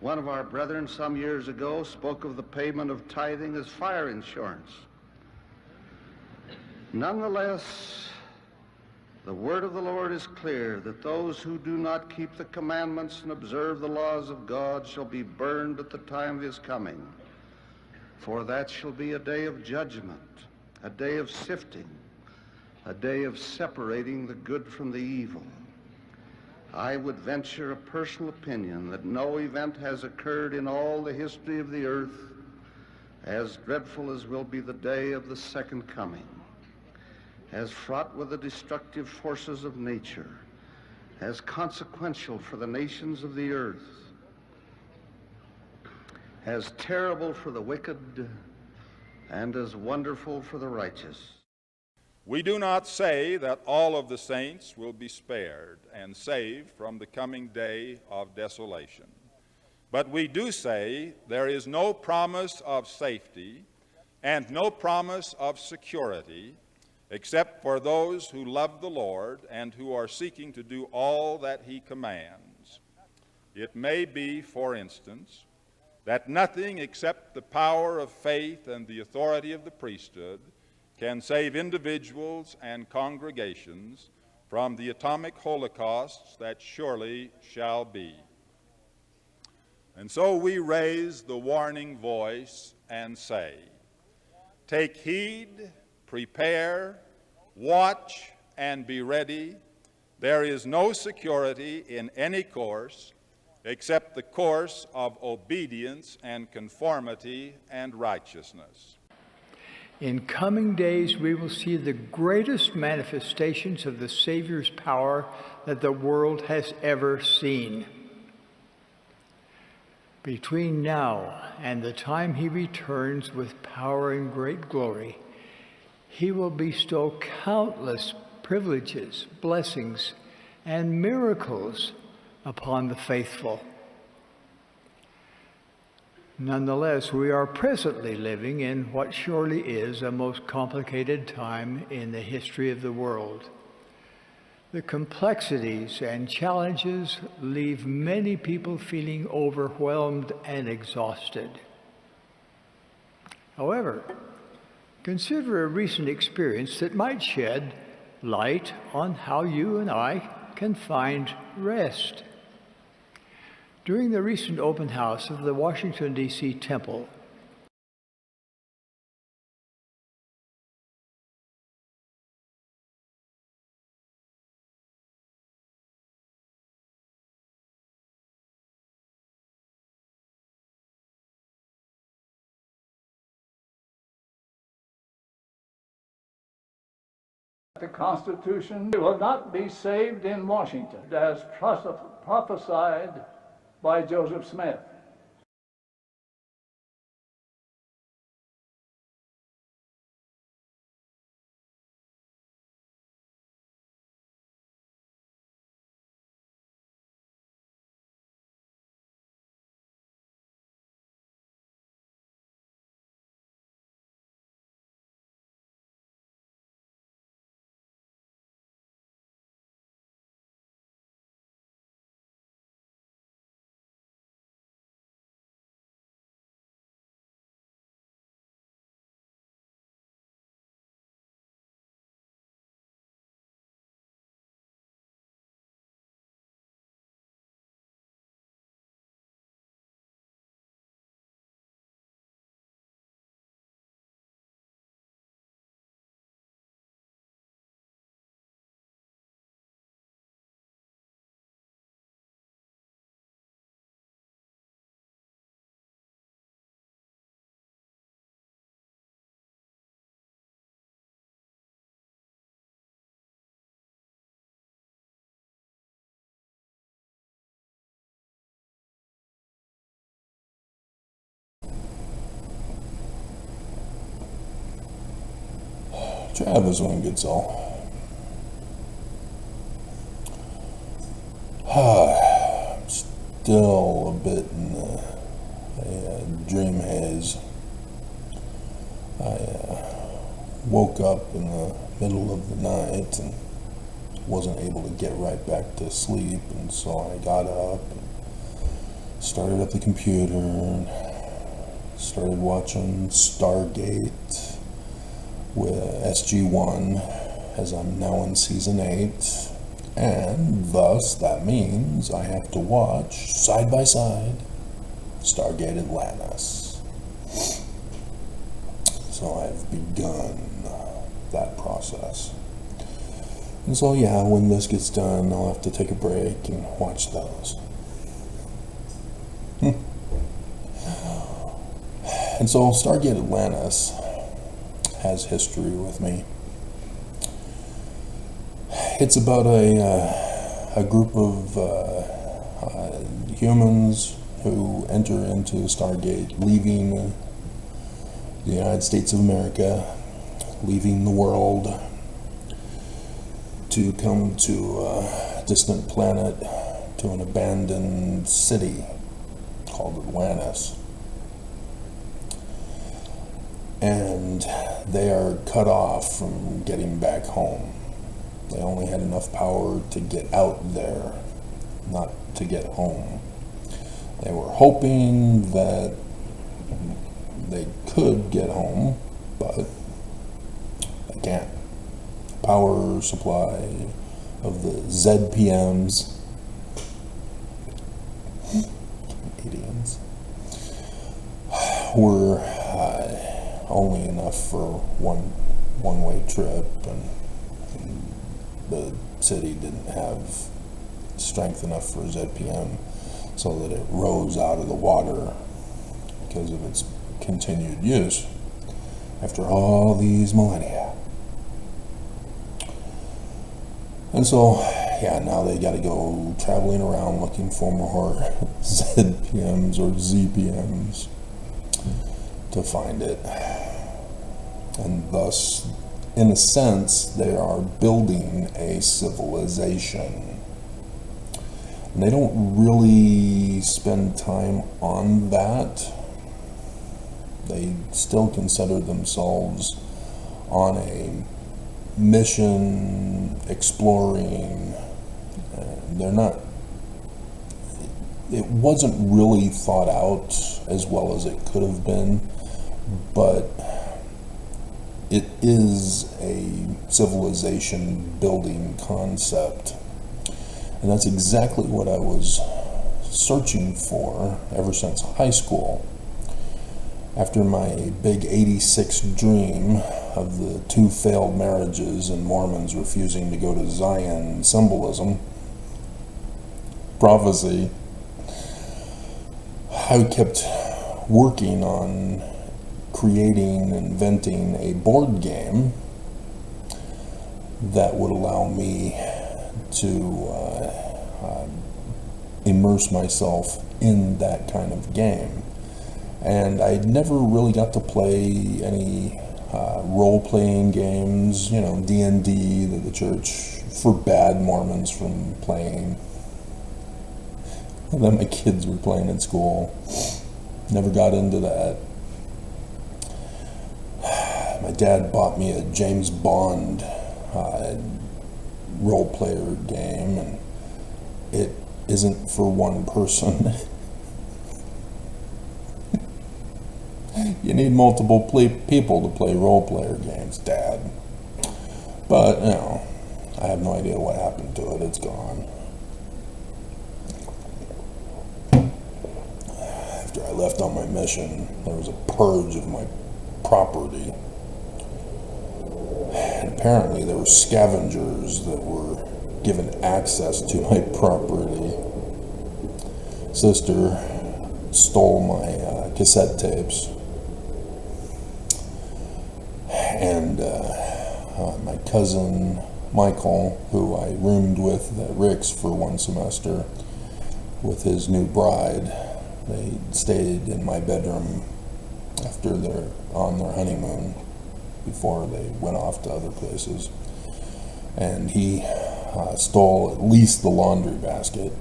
One of our brethren some years ago spoke of the payment of tithing as fire insurance. Nonetheless, the word of the Lord is clear that those who do not keep the commandments and observe the laws of God shall be burned at the time of his coming. For that shall be a day of judgment, a day of sifting, a day of separating the good from the evil. I would venture a personal opinion that no event has occurred in all the history of the earth as dreadful as will be the day of the second coming, as fraught with the destructive forces of nature, as consequential for the nations of the earth, as terrible for the wicked, and as wonderful for the righteous. We do not say that all of the saints will be spared and saved from the coming day of desolation. But we do say there is no promise of safety and no promise of security except for those who love the Lord and who are seeking to do all that he commands. It may be, for instance, that nothing except the power of faith and the authority of the priesthood can save individuals and congregations from the atomic holocausts that surely shall be. And so we raise the warning voice and say, take heed, prepare, watch, and be ready. There is no security in any course except the course of obedience and conformity and righteousness. In coming days, we will see the greatest manifestations of the Savior's power that the world has ever seen. Between now and the time he returns with power and great glory, he will bestow countless privileges, blessings, and miracles upon the faithful. Nonetheless, we are presently living in what surely is a most complicated time in the history of the world. The complexities and challenges leave many people feeling overwhelmed and exhausted. However, consider a recent experience that might shed light on how you and I can find rest. During the recent open house of the Washington, D.C. Temple, the Constitution will not be saved in Washington, as prophesied by Joseph Smith. Travis won't get so. I'm still a bit in a dream haze. I woke up in the middle of the night and wasn't able to get right back to sleep, and so I got up and started up the computer and started watching Stargate with SG-1, as I'm now in season 8, and thus that means I have to watch side by side Stargate Atlantis. So I've begun that process. And so yeah, when this gets done, I'll have to take a break and watch those. And so Stargate Atlantis has history with me. It's about a group of humans who enter into Stargate, leaving the United States of America, leaving the world to come to a distant planet, to an abandoned city called Atlantis. And they are cut off from getting back home. They only had enough power to get out there, not to get home. They were hoping that they could get home, but they can't. Power supply of the ZPMs, Canadians, were only enough for one-way trip, and the city didn't have strength enough for ZPM, so that it rose out of the water because of its continued use after all these millennia. And so, yeah, now they got to go traveling around looking for more ZPMs or ZPMs to find it. And thus, in a sense, they are building a civilization. And they don't really spend time on that. They still consider themselves on a mission, exploring. They're not, it wasn't really thought out as well as it could have been, but it is a civilization building concept. And that's exactly what I was searching for ever since high school. After my big 86 dream of the 2 failed marriages and Mormons refusing to go to Zion symbolism, prophecy, I kept working on creating, inventing a board game that would allow me to immerse myself in that kind of game. And I never really got to play any role-playing games, you know, D&D that the church forbade Mormons from playing, that my kids were playing in school. Never got into that. My dad bought me a James Bond role-player game, and it isn't for one person. You need multiple people to play role-player games, Dad. But, you know, I have no idea what happened to it. It's gone. After I left on my mission, there was a purge of my property. And apparently there were scavengers that were given access to my property. Sister stole my cassette tapes. And my cousin Michael, who I roomed with at Rick's for one semester with his new bride, they stayed in my bedroom after on their honeymoon before they went off to other places. And he stole at least the laundry basket.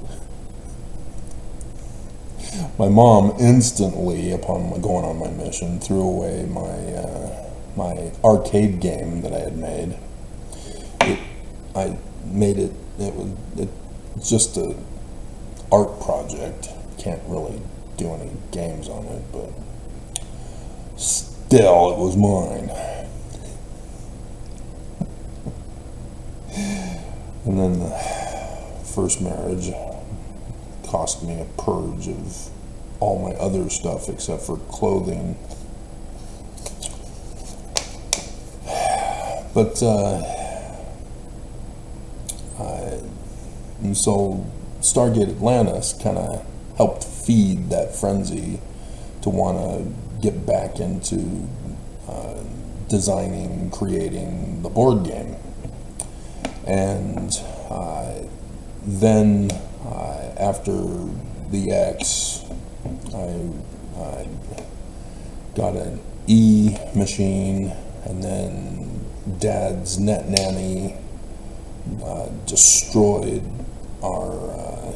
My mom instantly, upon going on my mission, threw away my arcade game that I had made. It's just a art project. can't really do any games on it, but still, it was mine. And then the first marriage cost me a purge of all my other stuff except for clothing. But and so Stargate Atlantis kind of helped feed that frenzy to want to get back into designing, creating the board game. And then after the X, I got an E machine, and then Dad's Net Nanny destroyed our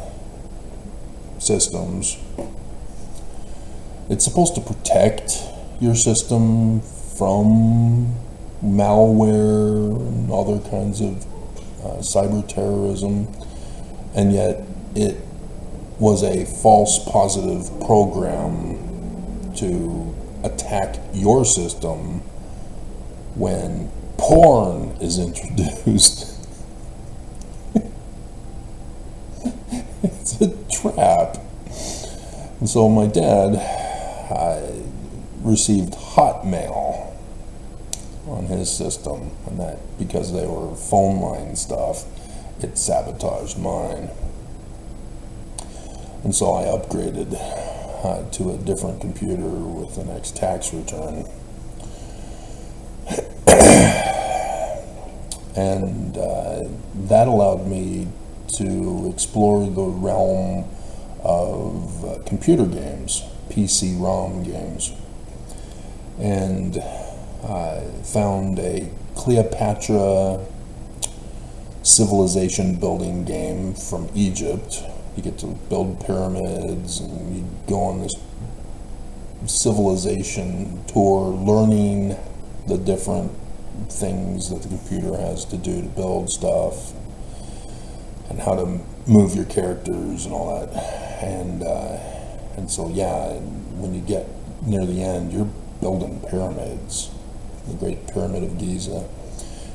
systems. It's supposed to protect your system from malware and other kinds of cyber terrorism, and yet it was a false positive program to attack your system when porn is introduced. It's a trap. And so my dad received Hotmail on his system, and that, because they were phone line stuff, it sabotaged mine. And so I upgraded to a different computer with the next tax return. And that allowed me to explore the realm of computer games, PC-ROM games. And I found a Cleopatra civilization building game from Egypt. You get to build pyramids, and you go on this civilization tour, learning the different things that the computer has to do to build stuff, and how to move your characters and all that. And so, yeah, when you get near the end, you're building pyramids, the Great Pyramid of Giza.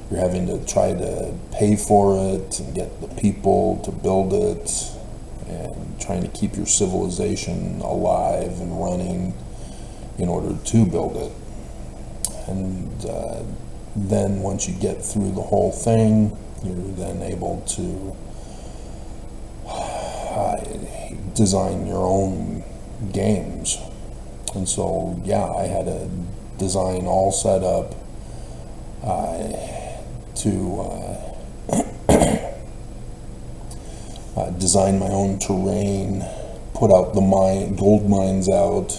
You're having to try to pay for it and get the people to build it, and trying to keep your civilization alive and running in order to build it. And then once you get through the whole thing, you're then able to design your own games. And so, yeah, I had a design all set up to design my own terrain, put out the gold mines out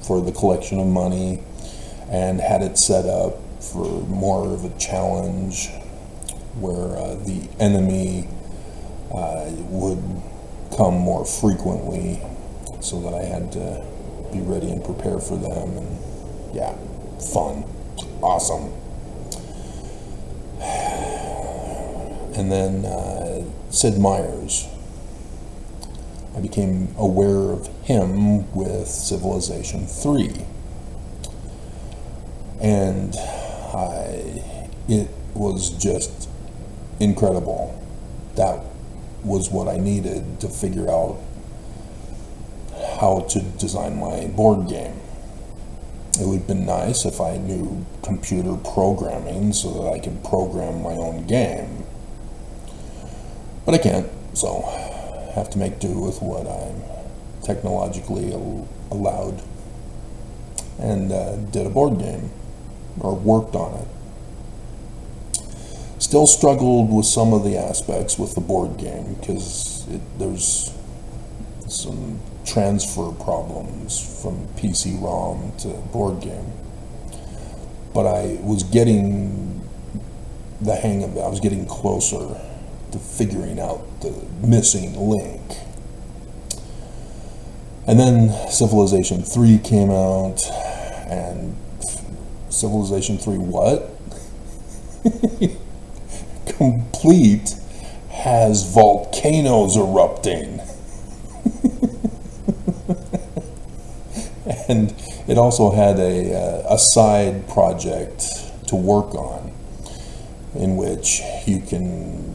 for the collection of money, and had it set up for more of a challenge where the enemy would come more frequently, so that I had to be ready and prepare for them. And yeah, fun, awesome. And then Sid Meier's, I became aware of him with Civilization 3, and it was just incredible. That was what I needed to figure out how to design my board game. It would have been nice if I knew computer programming so that I could program my own game, but I can't, so I have to make do with what I'm technologically allowed, and did a board game, or worked on it. Still struggled with some of the aspects with the board game, because there's some transfer problems from PC-ROM to board game. But I was getting the hang of it. I was getting closer to figuring out the missing link. And then Civilization 3 came out, and Civilization 3 what? Complete has volcanoes erupting. And it also had a side project to work on, in which you can,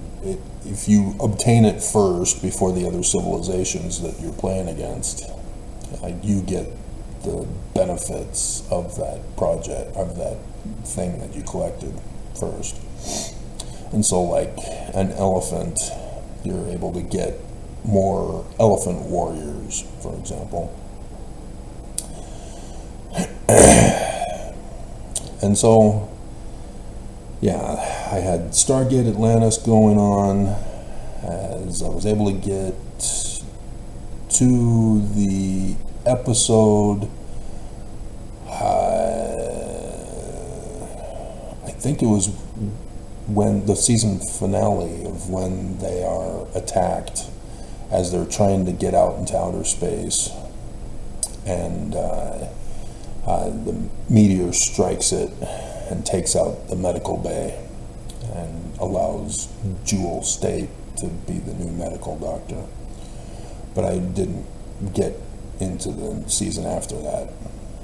if you obtain it first before the other civilizations that you're playing against, you get the benefits of that project, of that thing that you collected first. And so, like an elephant, you're able to get more elephant warriors, for example. And so, yeah, I had Stargate Atlantis going on, as I was able to get to the episode, I think it was when the season finale of when they are attacked as they're trying to get out into outer space, and the meteor strikes it and takes out the medical bay and allows Jewel State to be the new medical doctor. But I didn't get into the season after that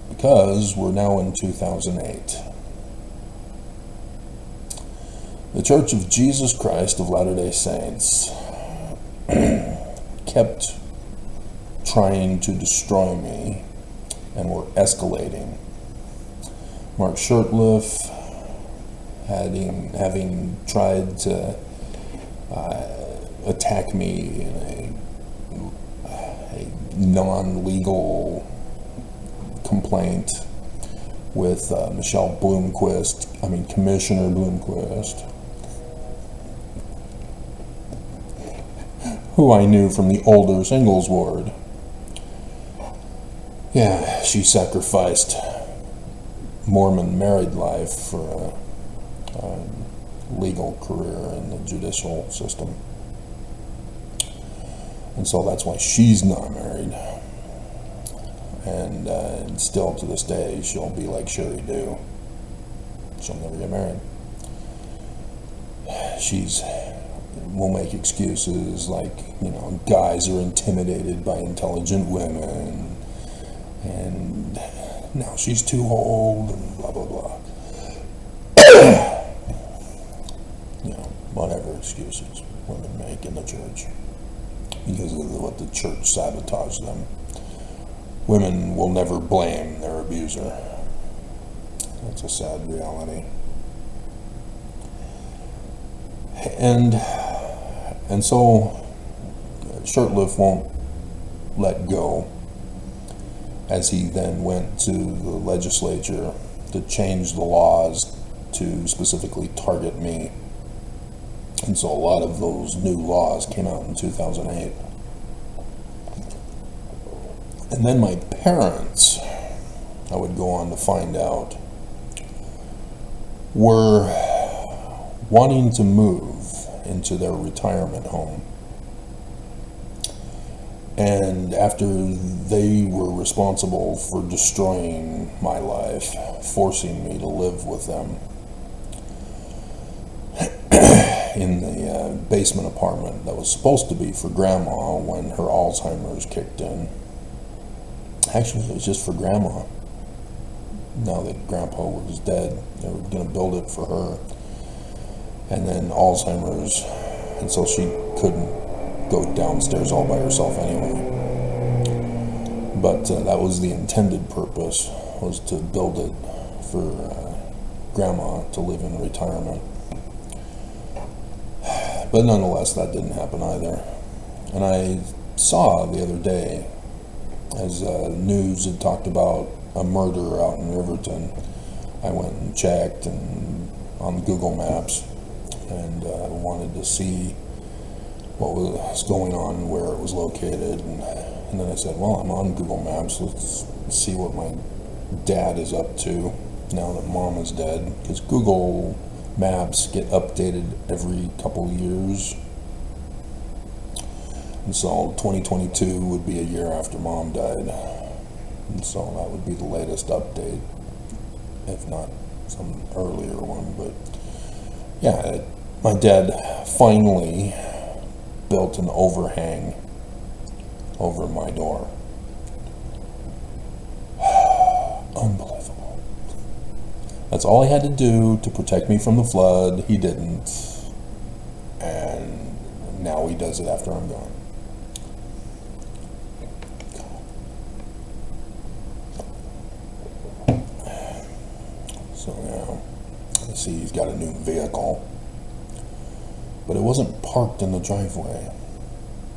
because we're now in 2008. The Church of Jesus Christ of Latter-day Saints kept trying to destroy me and were escalating. Mark Shurtleff, having tried to attack me in a non-legal complaint with Commissioner Bloomquist, who I knew from the older singles ward. Yeah, she sacrificed Mormon married life for a legal career in the judicial system. And so that's why she's not married. And still to this day, she'll be like Sherry Dew. She'll never get married. Will make excuses like, guys are intimidated by intelligent women, and now she's too old, and blah, blah, blah. Whatever excuses women make in the church because of what the church sabotaged them. Women will never blame their abuser. That's a sad reality. And so Shurtleff won't let go, as he then went to the legislature to change the laws to specifically target me. And so a lot of those new laws came out in 2008. And then my parents, I would go on to find out, were wanting to move into their retirement home. And after they were responsible for destroying my life, forcing me to live with them in the basement apartment that was supposed to be for Grandma when her Alzheimer's kicked in. Actually, it was just for Grandma. Now that Grandpa was dead, they were going to build it for her. And then Alzheimer's, and so she couldn't go downstairs all by herself anyway. But that was the intended purpose, was to build it for Grandma to live in retirement. But nonetheless, that didn't happen either. And I saw the other day, as news had talked about a murder out in Riverton, I went and checked on Google Maps and wanted to see what was going on, where it was located. And then I said, well, I'm on Google Maps. Let's see what my dad is up to now that Mom is dead. Because Google Maps get updated every couple of years. And so 2022 would be a year after Mom died. And so that would be the latest update, if not some earlier one. But yeah, my dad finally built an overhang over my door. Unbelievable. That's all he had to do to protect me from the flood. He didn't. And now he does it after I'm gone. So now, I see he's got a new vehicle. But it wasn't parked in the driveway,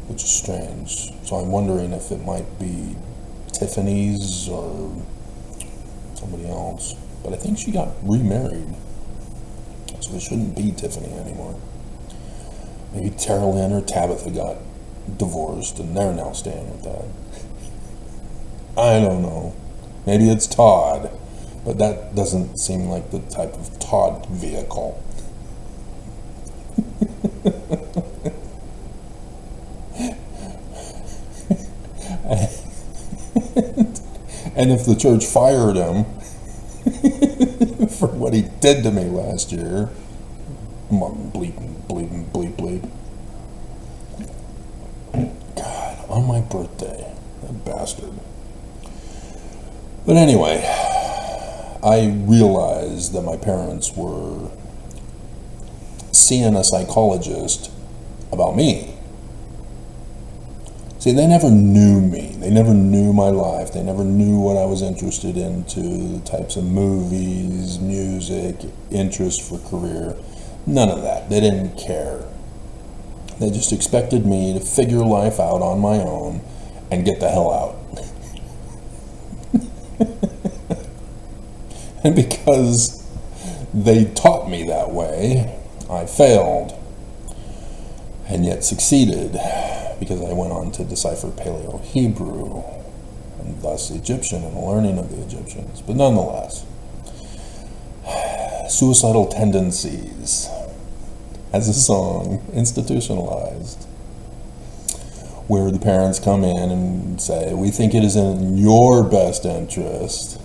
which is strange. So I'm wondering if it might be Tiffany's or somebody else. But I think she got remarried, so it shouldn't be Tiffany anymore. Maybe Terrell Lynn or Tabitha got divorced and they're now staying with that. I don't know. Maybe it's Todd, but that doesn't seem like the type of Todd vehicle. And if the church fired him for what he did to me last year, bleep. God, on my birthday, that bastard. But anyway, I realized that my parents were seeing a psychologist about me. See, they never knew me. They never knew my life. They never knew what I was interested into, the types of movies, music, interest for career. None of that. They didn't care. They just expected me to figure life out on my own and get the hell out. And because they taught me that way, I failed and yet succeeded, because I went on to decipher Paleo-Hebrew and thus Egyptian and the learning of the Egyptians. But nonetheless, suicidal tendencies as a song, institutionalized, where the parents come in and say, we think it is in your best interest.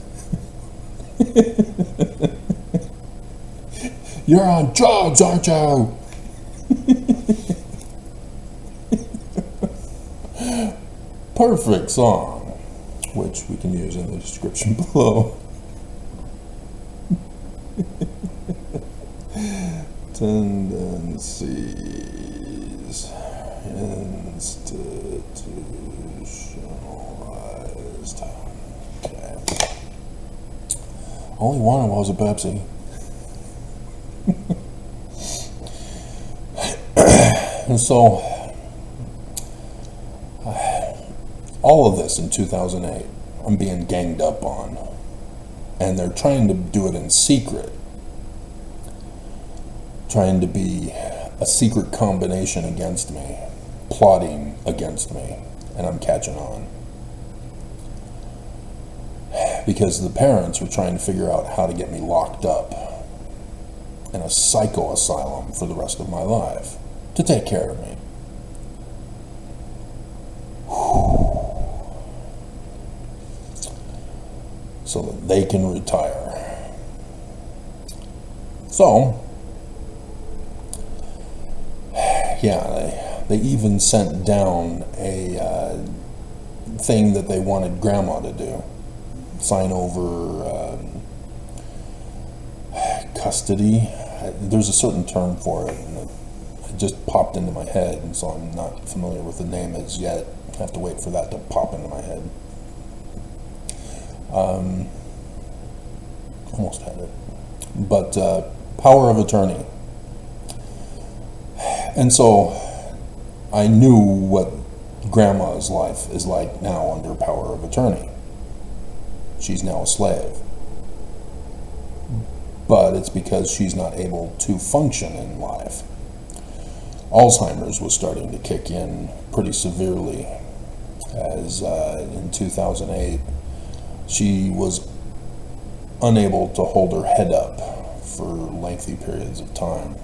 You're on drugs, aren't you? Perfect song, which we can use in the description below. Tendencies institutionalized. Okay. All he wanted was a Pepsi. And so, all of this in 2008, I'm being ganged up on. And they're trying to do it in secret. Trying to be a secret combination against me. Plotting against me. And I'm catching on. Because the parents were trying to figure out how to get me locked up in a psycho asylum for the rest of my life. To take care of me. So that they can retire. So, yeah, they even sent down a thing that they wanted Grandma to do. Sign over custody. There's a certain term for it, and it just popped into my head, and so I'm not familiar with the name as yet. I have to wait for that to pop into my head. Almost had it. But power of attorney. And so I knew what Grandma's life is like now under power of attorney. She's now a slave. But it's because she's not able to function in life. Alzheimer's was starting to kick in pretty severely, as in 2008 she was unable to hold her head up for lengthy periods of time.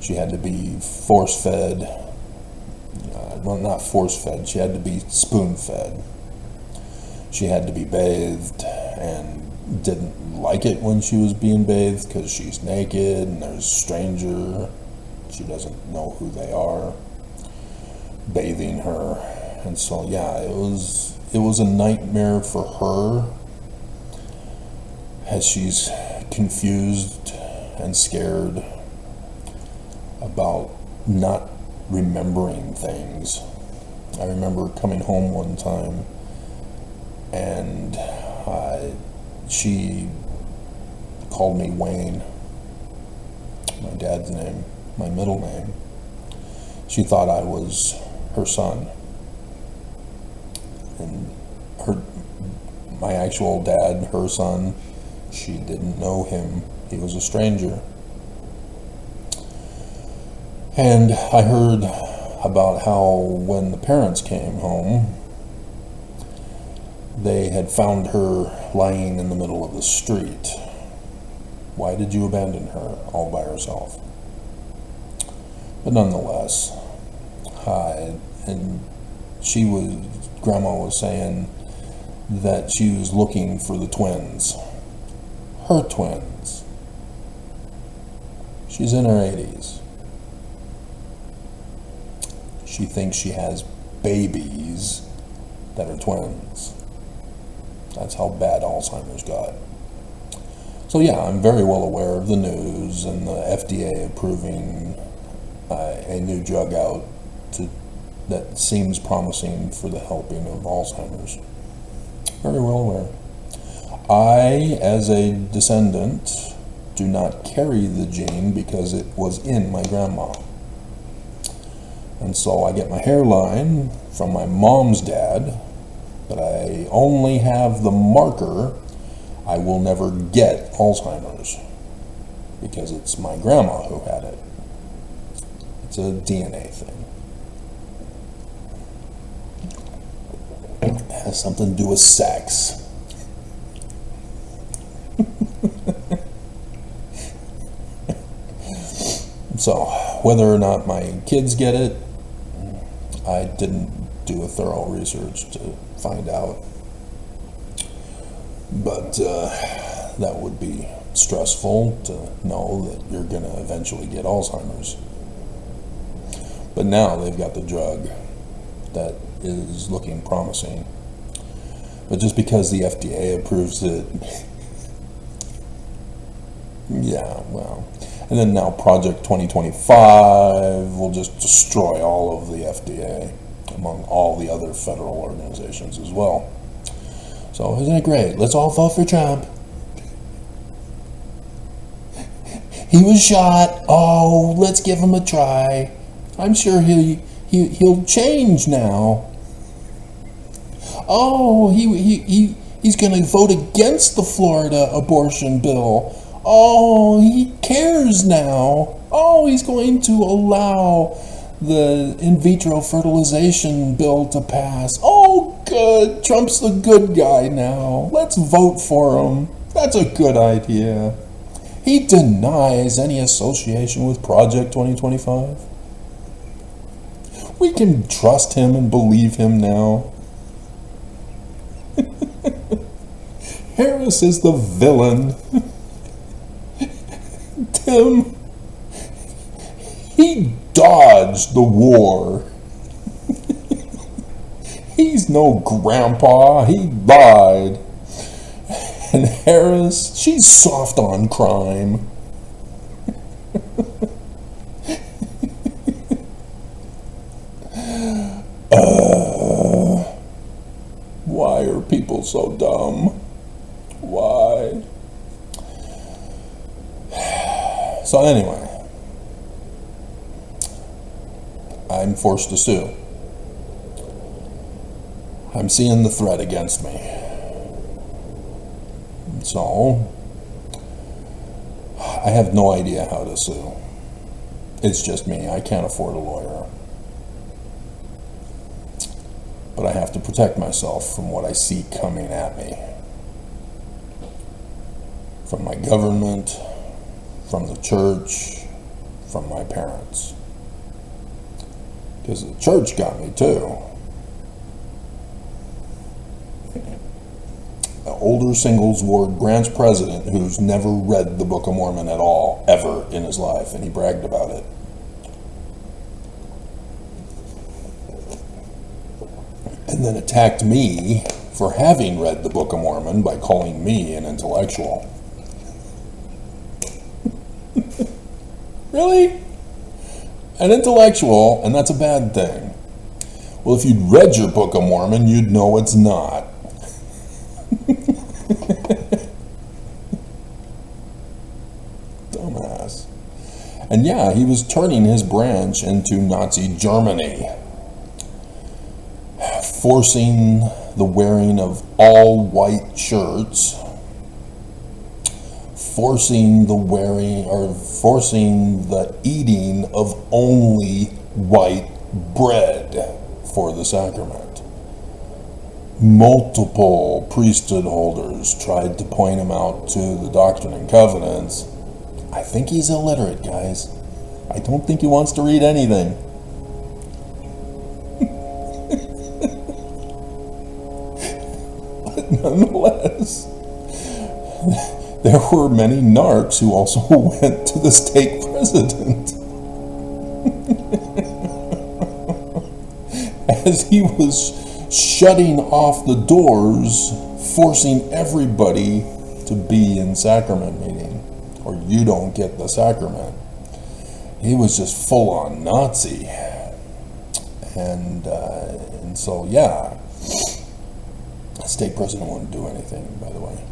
She had to be force-fed, well, not force-fed, she had to be spoon-fed. She had to be bathed and didn't like it when she was being bathed because she's naked and there's a stranger, she doesn't know who they are, bathing her. And so yeah, it was a nightmare for her as she's confused and scared about not remembering things. I remember coming home one time and she called me Wayne, my dad's name, my middle name. She thought I was her son. And my actual dad, her son, she didn't know him. He was a stranger. And I heard about how when the parents came home, they had found her lying in the middle of the street. Why did you abandon her all by herself? But nonetheless, and Grandma was saying that she was looking for the twins, her twins. She's in her 80s. She thinks she has babies that are twins. That's how bad Alzheimer's got. So yeah, I'm very well aware of the news and the FDA approving a new drug out that seems promising for the helping of Alzheimer's. Very well aware. I, as a descendant, do not carry the gene because it was in my grandma. And so I get my hairline from my mom's dad, but I only have the marker. I will never get Alzheimer's because it's my grandma who had it. It's a DNA thing. It has something to do with sex. So, whether or not my kids get it, I didn't do a thorough research to find out. But that would be stressful to know that you're going to eventually get Alzheimer's. But now they've got the drug that is looking promising. But just because the FDA approves it, yeah, well. And then now Project 2025 will just destroy all of the FDA among all the other federal organizations as well. So isn't it great? Let's all vote for Trump. He was shot. Oh, let's give him a try. I'm sure he'll change now. Oh, he's going to vote against the Florida abortion bill. Oh, he cares now. Oh, he's going to allow the in vitro fertilization bill to pass. Oh, good. Trump's the good guy now. Let's vote for him. That's a good idea. He denies any association with Project 2025. We can trust him and believe him now. Harris is the villain. Tim, he dodged the war. He's no grandpa. He lied. And Harris, she's soft on crime. Why are people so dumb? Why? So anyway, I'm forced to sue. I'm seeing the threat against me. So, I have no idea how to sue. It's just me. I can't afford a lawyer. But I have to protect myself from what I see coming at me. From my government, from the church, from my parents. Because the church got me too. An older singles ward Grant's president who's never read the Book of Mormon at all, ever in his life, and he bragged about it. And then attacked me for having read the Book of Mormon by calling me an intellectual. Really? An intellectual, and that's a bad thing. Well, if you'd read your Book of Mormon, you'd know it's not. Dumbass. And yeah, he was turning his branch into Nazi Germany, forcing the wearing of all white shirts, forcing the eating of only white bread for the sacrament. Multiple priesthood holders tried to point him out to the Doctrine and Covenants. I think he's illiterate, guys. I don't think he wants to read anything. But nonetheless, there were many narcs who also went to the stake president. As he was shutting off the doors, forcing everybody to be in sacrament meeting, or you don't get the sacrament. He was just full on Nazi. And so, yeah, the stake president wouldn't do anything, by the way.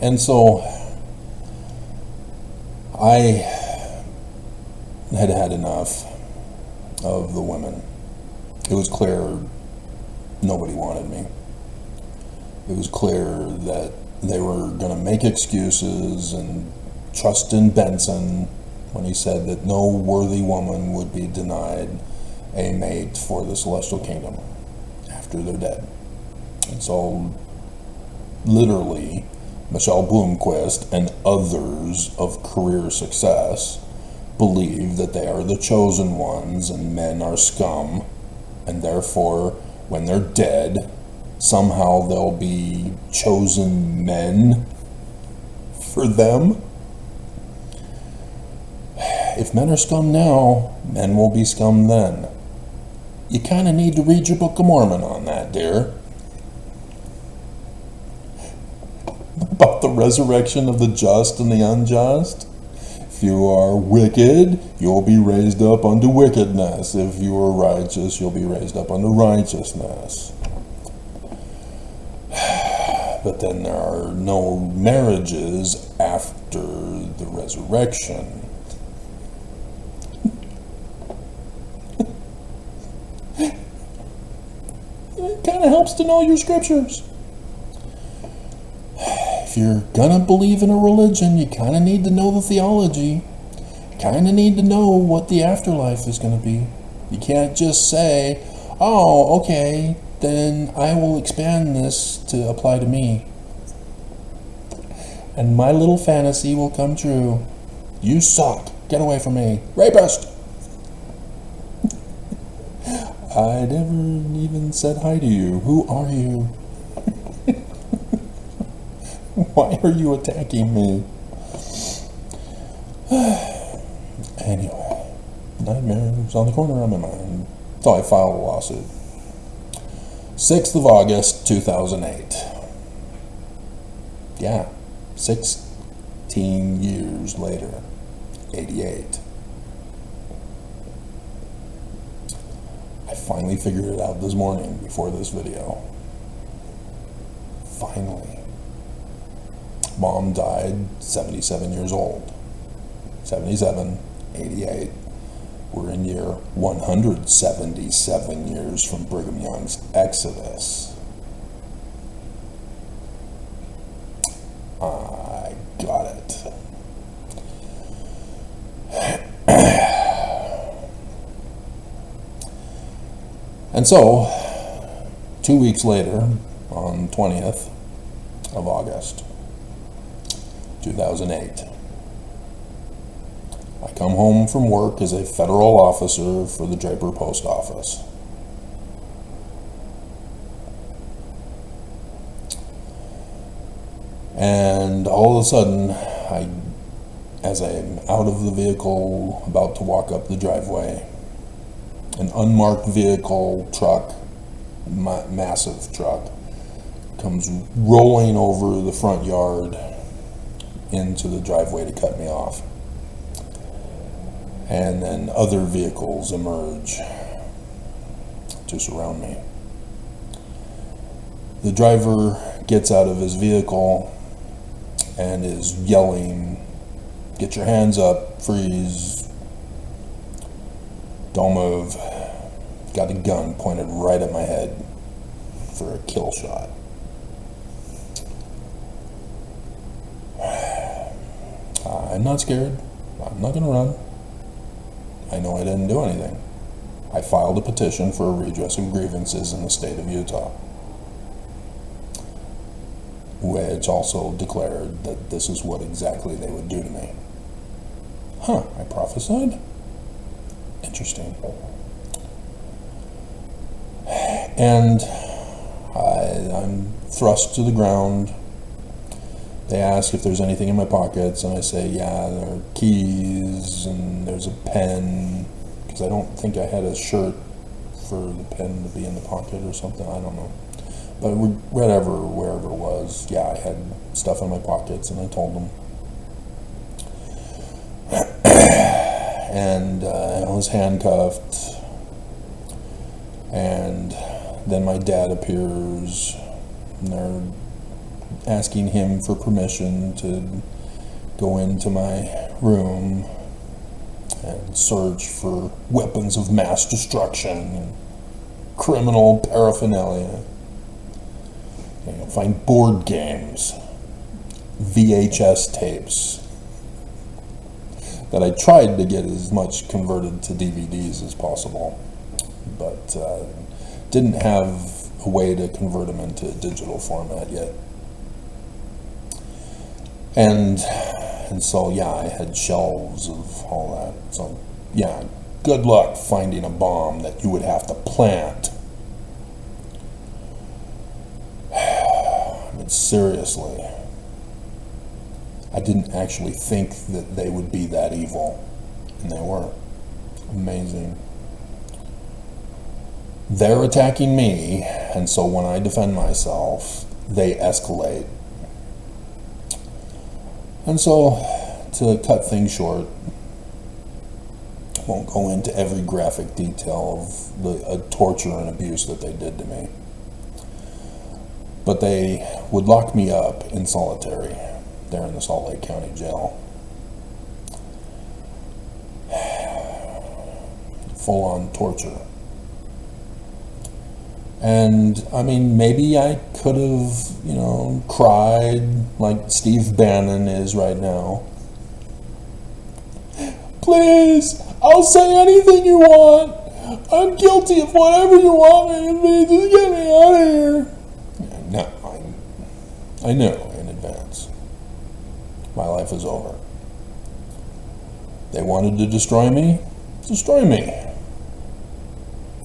And so I had had enough of the women. It was clear nobody wanted me. It was clear that they were going to make excuses and trust in Benson when he said that no worthy woman would be denied a mate for the celestial kingdom after they're dead. And so literally Michelle Bloomquist and others of career success believe that they are the chosen ones and men are scum, and therefore when they're dead somehow there'll be chosen men for them. If men are scum now, men will be scum then. You kind of need to read your Book of Mormon on that, dear. About the resurrection of the just and the unjust. If you are wicked, you'll be raised up unto wickedness. If you are righteous, you'll be raised up unto righteousness. But then there are no marriages after the resurrection. It kind of helps to know your scriptures. If you're gonna believe in a religion, you kind of need to know the theology. You kind of need to know what the afterlife is going to be. You can't just say, oh, okay, then I will expand this to apply to me. And my little fantasy will come true. You suck. Get away from me. Rapist! I never even said hi to you. Who are you? Why are you attacking me? Anyway, nightmares on the corner of my mind. So I filed a lawsuit. 6th of August, 2008. Yeah, 16 years later. 88. I finally figured it out this morning before this video. Finally. Mom died 77 years old. 77, 88. We're in year 177 years from Brigham Young's Exodus. I got it. And so, 2 weeks later, on 20th of August, 2008, I come home from work as a federal officer for the Draper Post Office. And all of a sudden, as I'm out of the vehicle, about to walk up the driveway, an unmarked vehicle truck, massive truck, comes rolling over the front yard into the driveway to cut me off. And then other vehicles emerge to surround me. The driver gets out of his vehicle and is yelling, "Get your hands up, freeze, don't move." Got a gun pointed right at my head for a kill shot. I'm not scared. I'm not going to run. I know I didn't do anything. I filed a petition for a redress of grievances in the state of Utah, which also declared that this is what exactly they would do to me. I prophesied? Interesting. And I'm thrust to the ground. They ask if there's anything in my pockets, and I say, yeah, there are keys, and there's a pen, because I don't think I had a shirt for the pen to be in the pocket or something, I don't know. But wherever it was, yeah, I had stuff in my pockets, and I told them. And I was handcuffed, and then my dad appears, and they're asking him for permission to go into my room and search for weapons of mass destruction and criminal paraphernalia. Find board games, VHS tapes that I tried to get as much converted to DVDs as possible, but didn't have a way to convert them into digital format yet. And so, yeah, I had shelves of all that. So, yeah, good luck finding a bomb that you would have to plant. I mean, seriously. I didn't actually think that they would be that evil. And they were. Amazing. They're attacking me, and so when I defend myself, they escalate. And so, to cut things short, I won't go into every graphic detail of the torture and abuse that they did to me. But they would lock me up in solitary there in the Salt Lake County Jail. Full-on torture. And, I mean, maybe I could have, cried like Steve Bannon is right now. Please, I'll say anything you want. I'm guilty of whatever you want me to be. Just get me out of here. No, I knew in advance. My life is over. They wanted to destroy me? Destroy me.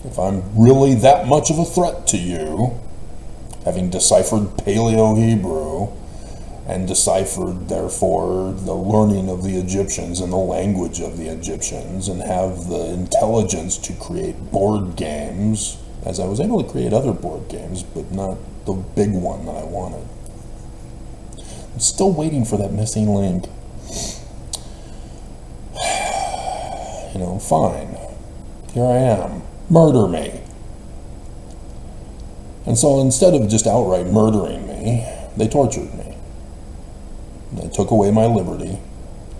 If I'm really that much of a threat to you, having deciphered Paleo-Hebrew and deciphered, therefore, the learning of the Egyptians and the language of the Egyptians, and have the intelligence to create board games, as I was able to create other board games, but not the big one that I wanted. I'm still waiting for that missing link. Fine. Here I am. Murder me. And so instead of just outright murdering me, they tortured me. They took away my liberty,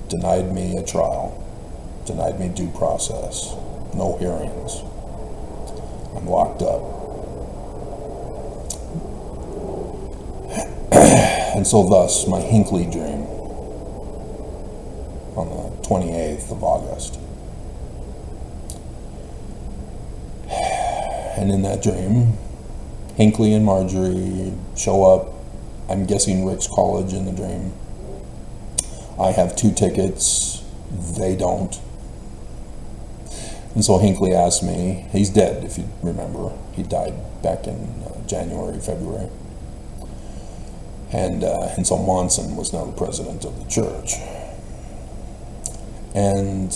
denied me a trial, denied me due process, no hearings. I'm locked up. And so thus, my Hinckley dream on the 28th of August. And in that dream, Hinckley and Marjorie show up. I'm guessing Rick's college in the dream. I have 2 tickets. They don't. And so Hinckley asked me, he's dead if you remember. He died back in January, February. And so Monson was now the president of the church. And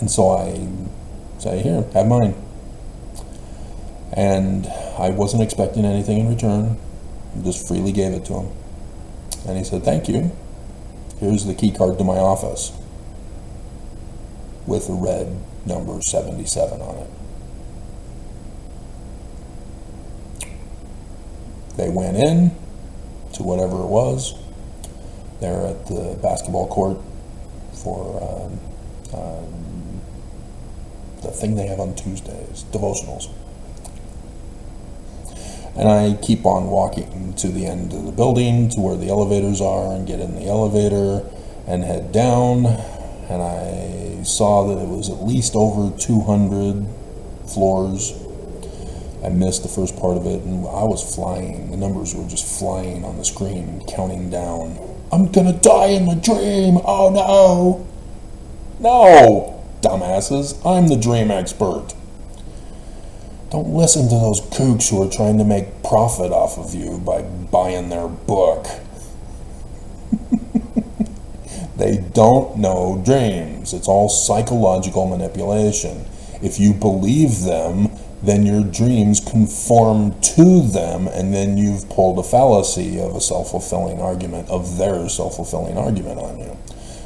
so I say, here, have mine. And I wasn't expecting anything in return. Just freely gave it to him. And he said, "Thank you. Here's the key card to my office," with a red number 77 on it. They went in to whatever it was. They're at the basketball court for the thing they have on Tuesdays, devotionals. And I keep on walking to the end of the building to where the elevators are and get in the elevator and head down. And I saw that it was at least over 200 floors. I missed the first part of it, and I was flying. The numbers were just flying on the screen, counting down. I'm gonna die in the dream! Oh no! No, dumbasses, I'm the dream expert. Don't listen to those kooks who are trying to make profit off of you by buying their book. They don't know dreams. It's all psychological manipulation. If you believe them, then your dreams conform to them, and then you've pulled a fallacy of a self-fulfilling argument, of their self-fulfilling argument on you.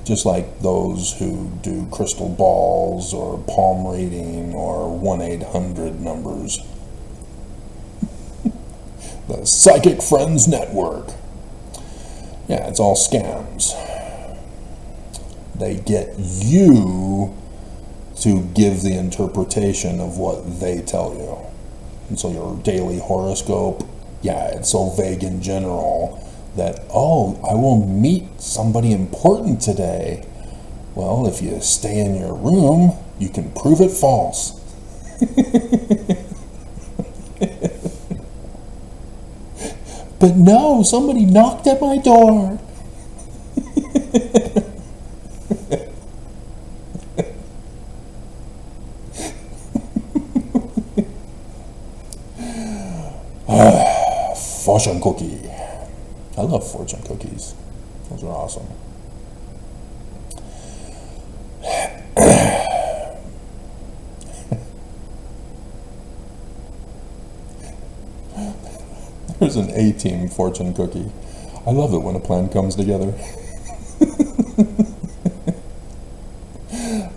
Just like those who do crystal balls or palm reading or 1-800 numbers. The Psychic Friends Network. Yeah, it's all scams. They get you to give the interpretation of what they tell you. And so your daily horoscope, yeah, it's so vague in general that, oh, I will meet somebody important today. Well, if you stay in your room, you can prove it false. But no, somebody knocked at my door. Fortune cookie. I love fortune cookies. Those are awesome. There's an A-team fortune cookie. I love it when a plan comes together.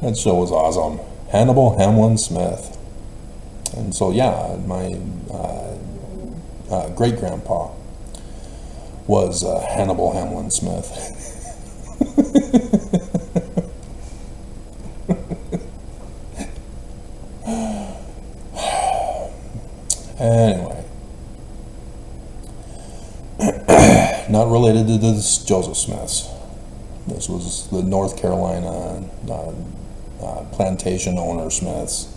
That show was awesome. Hannibal Hamlin Smith. And so, yeah, my great-grandpa was Hannibal Hamlin Smith. Anyway. Not related to this Joseph Smiths. This was the North Carolina plantation owner Smiths,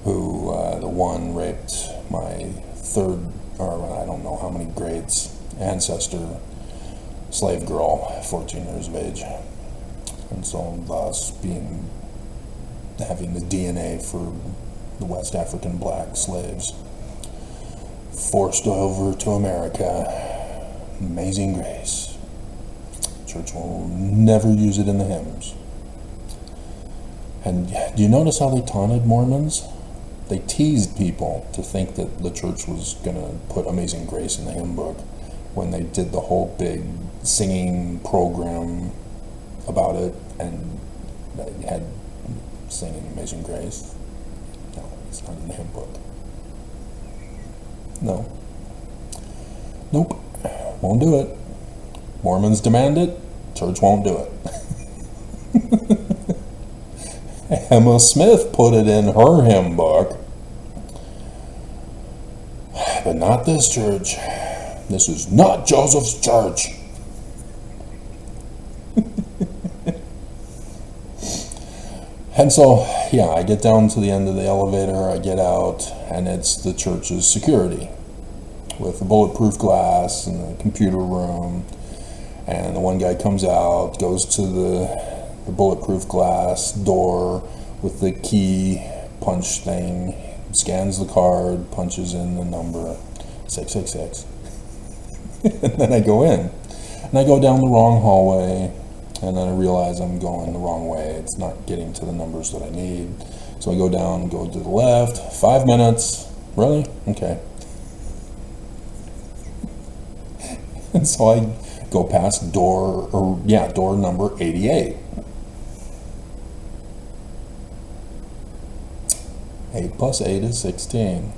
who the one raped my third, or I don't know how many grades, ancestor, slave girl, 14 years of age. And so thus having the DNA for the West African black slaves forced over to America. Amazing grace. Church will never use it in the hymns. And do you notice how they taunted Mormons? They teased people to think that the church was going to put Amazing Grace in the hymn book when they did the whole big singing program about it, and they had singing Amazing Grace. No, it's not in the hymn book. No. Nope. Won't do it. Mormons demand it. Church won't do it. Emma Smith put it in her hymn book. But not this church. This is not Joseph's church. And so, yeah, I get down to the end of the elevator, I get out, and it's the church's security with the bulletproof glass and the computer room. And the one guy comes out, goes to the bulletproof glass door with the key punch thing, scans the card, punches in the number 666. And then I go in. And I go down the wrong hallway, and then I realize I'm going the wrong way. It's not getting to the numbers that I need. So I go down, go to the left, 5 minutes. Really? Okay. And so I go past door number 88. 8 plus 8 is 16.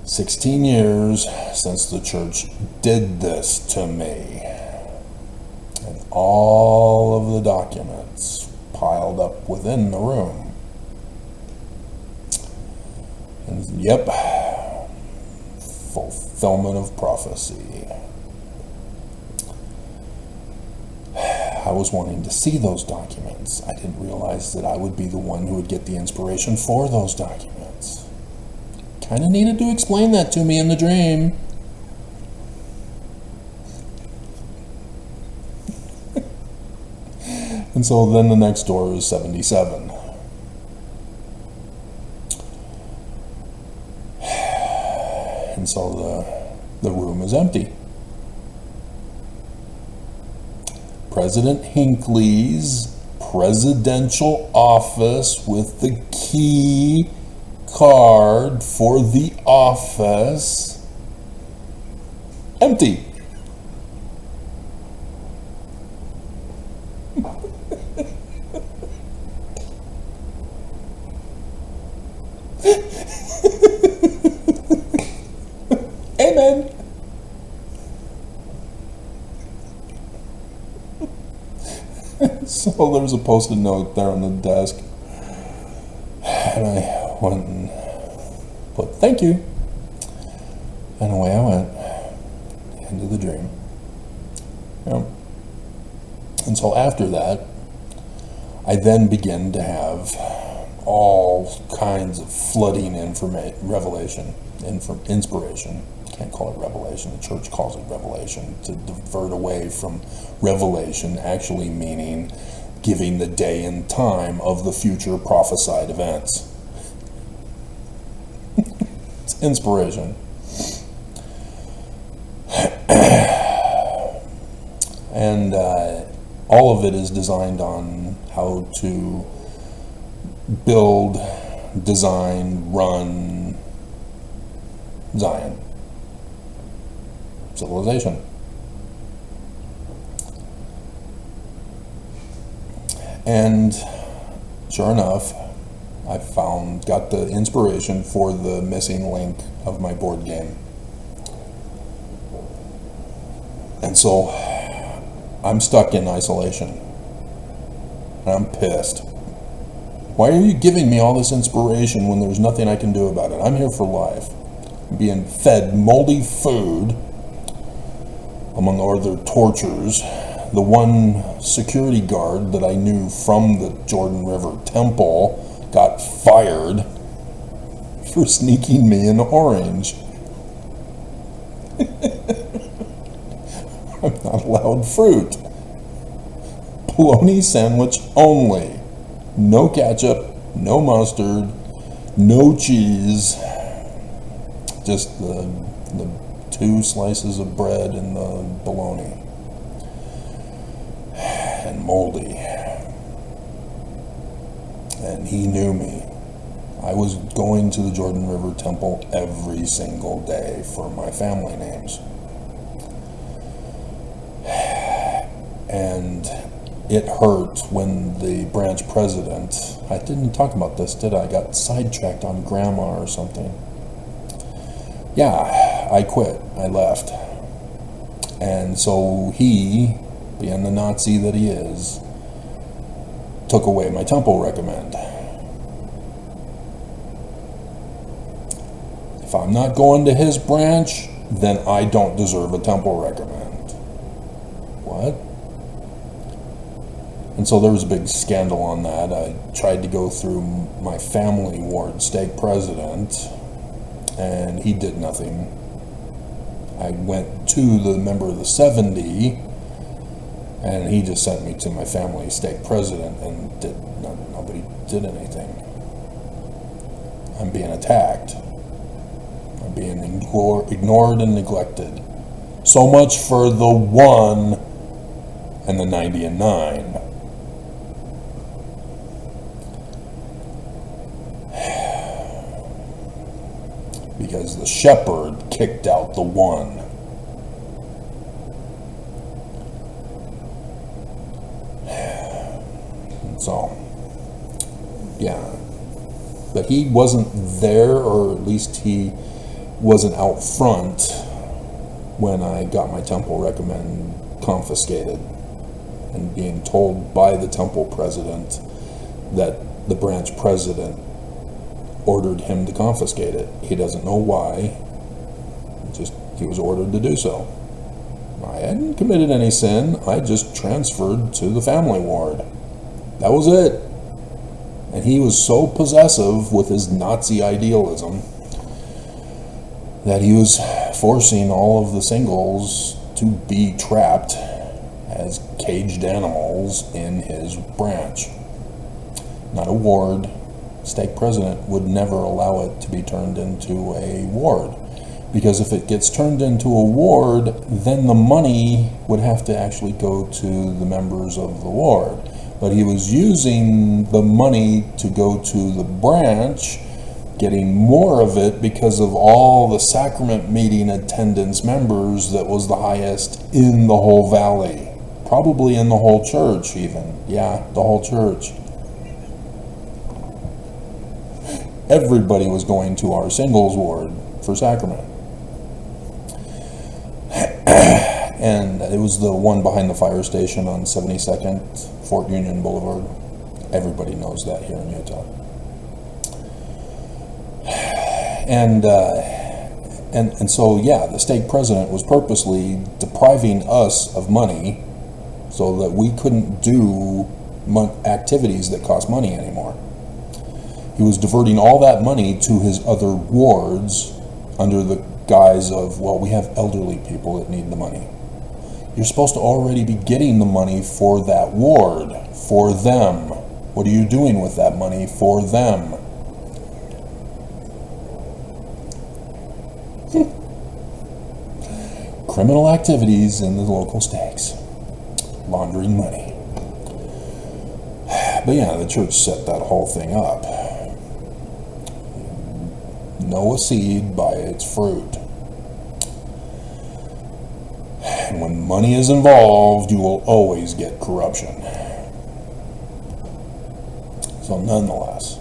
16 years since the church did this to me. And all of the documents piled up within the room. And yep, fulfillment of prophecy. I was wanting to see those documents. I didn't realize that I would be the one who would get the inspiration for those documents. Kind of needed to explain that to me in the dream. And so then the next door is 77. And so the room is empty. President Hinckley's presidential office with the key card for the office, empty. Amen. So there was a post-it note there on the desk, and I went and put thank you, and away I went into the dream. Yeah. And so after that, I then began to have all kinds of flooding inspiration. Can't call it revelation. The church calls it revelation, to divert away from revelation actually meaning giving the day and time of the future prophesied events. It's inspiration. And all of it is designed on how to build, design, run Zion civilization. And sure enough, I got the inspiration for the missing link of my board game. And so I'm stuck in isolation. And I'm pissed. Why are you giving me all this inspiration when there's nothing I can do about it? I'm here for life. I'm being fed moldy food, among other tortures. The one security guard that I knew from the Jordan River Temple got fired for sneaking me an orange. I'm not allowed fruit. Bologna sandwich only. No ketchup, no mustard, no cheese. Just the 2 slices of bread and the bologna. And moldy. And he knew me. I was going to the Jordan River Temple every single day for my family names. And it hurt when the branch president, I didn't talk about this, did I? Got sidetracked on grandma or something. Yeah, I quit. I left. And so he, being the Nazi that he is, took away my temple recommend. If I'm not going to his branch, then I don't deserve a temple recommend. What? And so there was a big scandal on that. I tried to go through my family ward stake president, and he did nothing. I went to the member of the 70, and he just sent me to my family stake president, and nobody did anything. I'm being attacked. I'm being ignored and neglected. So much for the 1 and the 90 and 9. Because the shepherd kicked out the 1. Yeah. But he wasn't there, or at least he wasn't out front when I got my temple recommend confiscated and being told by the temple president that the branch president ordered him to confiscate it. He doesn't know why, just he was ordered to do so. I hadn't committed any sin, I just transferred to the family ward. That was it. And he was so possessive with his Nazi idealism that he was forcing all of the singles to be trapped as caged animals in his branch. Not a ward. Stake president would never allow it to be turned into a ward, because if it gets turned into a ward, then the money would have to actually go to the members of the ward. But he was using the money to go to the branch, getting more of it because of all the sacrament meeting attendance members that was the highest in the whole valley. Probably in the whole church even. Yeah, the whole church. Everybody was going to our singles ward for sacrament. And it was the one behind the fire station on 72nd, Fort Union Boulevard. Everybody knows that here in Utah. And so, yeah, the stake president was purposely depriving us of money so that we couldn't do activities that cost money anymore. He was diverting all that money to his other wards under the guise of, well, we have elderly people that need the money. You're supposed to already be getting the money for that ward, for them. What are you doing with that money for them? Criminal activities in the local stakes. Laundering money. But yeah, the church set that whole thing up. Know a seed by its fruit. And when money is involved, you will always get corruption. So nonetheless,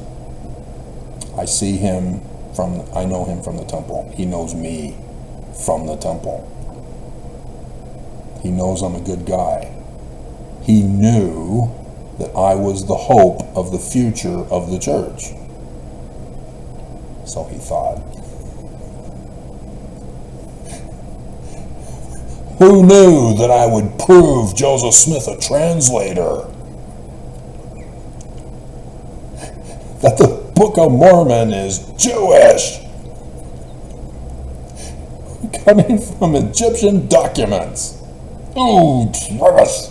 I know him from the temple. He knows me from the temple. He knows I'm a good guy. He knew that I was the hope of the future of the church. So he thought. Who knew that I would prove Joseph Smith a translator? That the Book of Mormon is Jewish, coming from Egyptian documents. Ooh, Travis.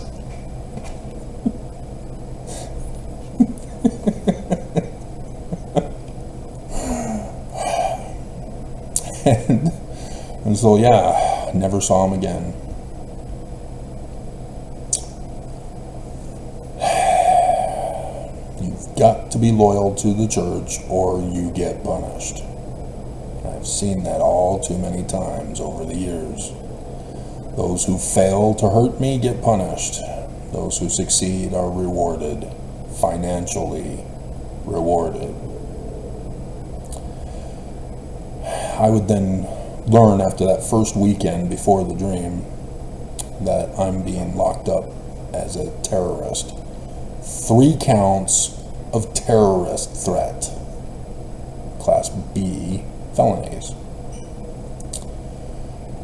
And so, yeah, never saw him again. You've got to be loyal to the church or you get punished. I've seen that all too many times over the years. Those who fail to hurt me get punished. Those who succeed are rewarded, financially rewarded. I would then learn after that first weekend before the dream that I'm being locked up as a terrorist. 3 counts of terrorist threat. Class B felonies.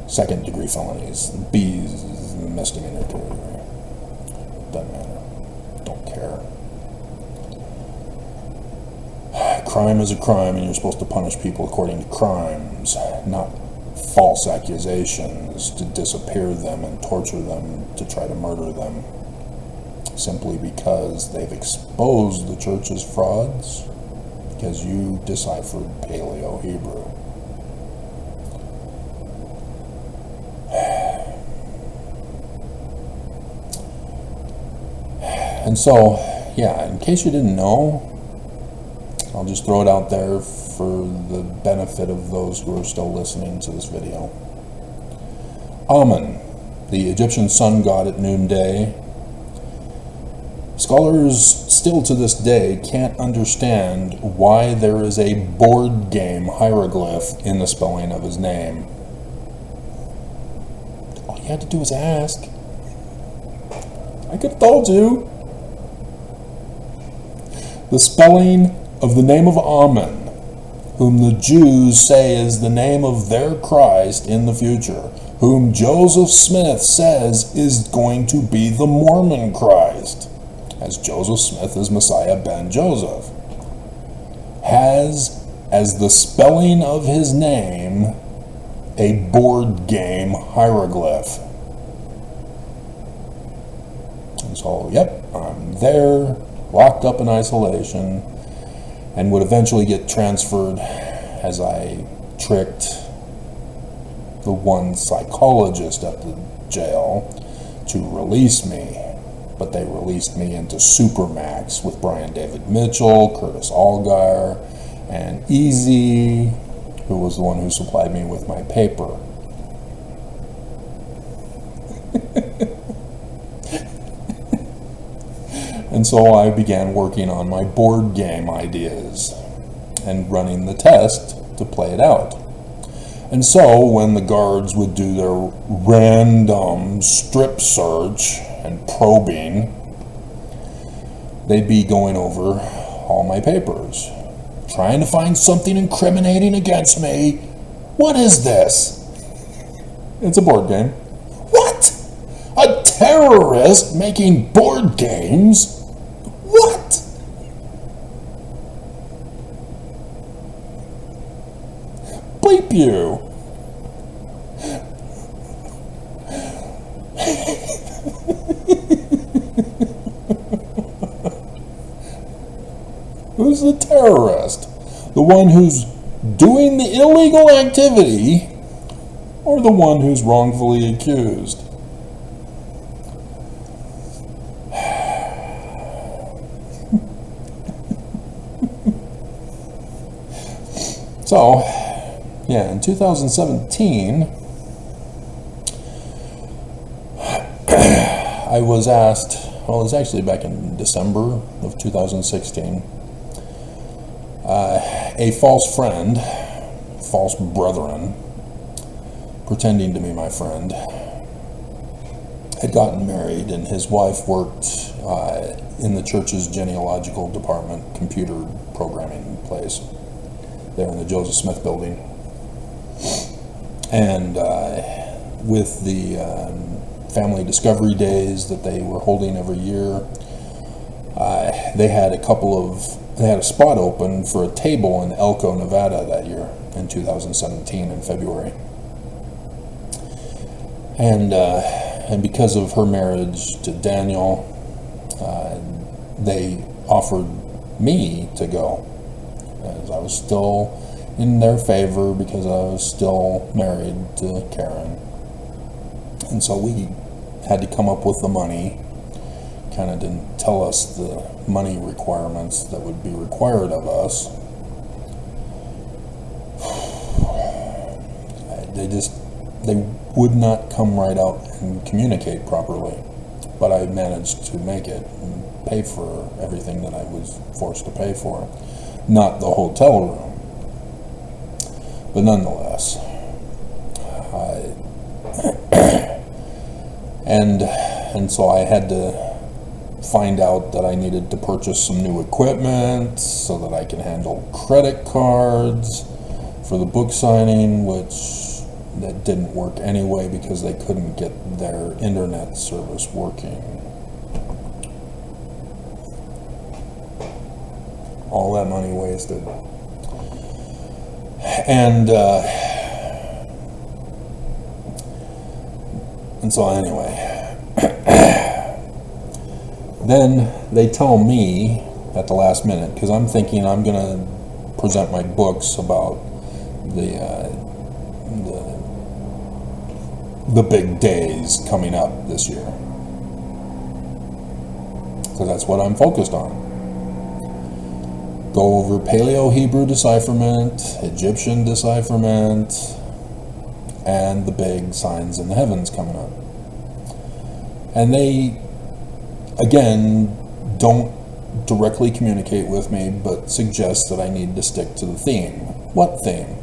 2nd degree felonies. B is misdemeanor category. Doesn't matter. Don't care. Crime is a crime, and you're supposed to punish people according to crimes, not false accusations to disappear them and torture them to try to murder them simply because they've exposed the church's frauds because you deciphered Paleo-Hebrew. And so, yeah, in case you didn't know, I'll just throw it out there for the benefit of those who are still listening to this video. Amun, the Egyptian sun god at noonday, Scholars still to this day can't understand why there is a board game hieroglyph in the spelling of his name. All you had to do was ask. I could have told you. The spelling of the name of Amen, whom the Jews say is the name of their Christ in the future, whom Joseph Smith says is going to be the Mormon Christ, as Joseph Smith is Messiah ben Joseph, has as the spelling of his name a board game hieroglyph. And so, yep, I'm there, locked up in isolation, and would eventually get transferred as I tricked the one psychologist at the jail to release me. But they released me into Supermax with Brian David Mitchell, Curtis Allgaier, and Easy, who was the one who supplied me with my paper. And so I began working on my board game ideas and running the test to play it out. And so when the guards would do their random strip search and probing, they'd be going over all my papers, trying to find something incriminating against me. What is this? It's a board game. What? A terrorist making board games? What? Bleep you. Who's the terrorist? The one who's doing the illegal activity, or the one who's wrongfully accused? So, yeah, in 2017, I was asked, well, it was actually back in December of 2016, a false friend, false brethren, pretending to be my friend, had gotten married, and his wife worked in the church's genealogical department, computer programming place, there in the Joseph Smith building. And with the family discovery days that they were holding every year, they had a spot open for a table in Elko, Nevada that year in 2017 in February. And because of her marriage to Daniel, they offered me to go, as I was still in their favor because I was still married to Karen. And so we had to come up with the money. Kind of didn't tell us the money requirements that would be required of us. They would not come right out and communicate properly. But I managed to make it and pay for everything that I was forced to pay for. Not the hotel room, but nonetheless. And so I had to find out that I needed to purchase some new equipment so that I can handle credit cards for the book signing, which that didn't work anyway because they couldn't get their internet service working. All that money wasted. And so anyway, then they tell me at the last minute, because I'm thinking I'm going to present my books about the big days coming up this year, because that's what I'm focused on. Go over Paleo-Hebrew decipherment, Egyptian decipherment, and the big signs in the heavens coming up. And they, again, don't directly communicate with me, but suggest that I need to stick to the theme. What theme?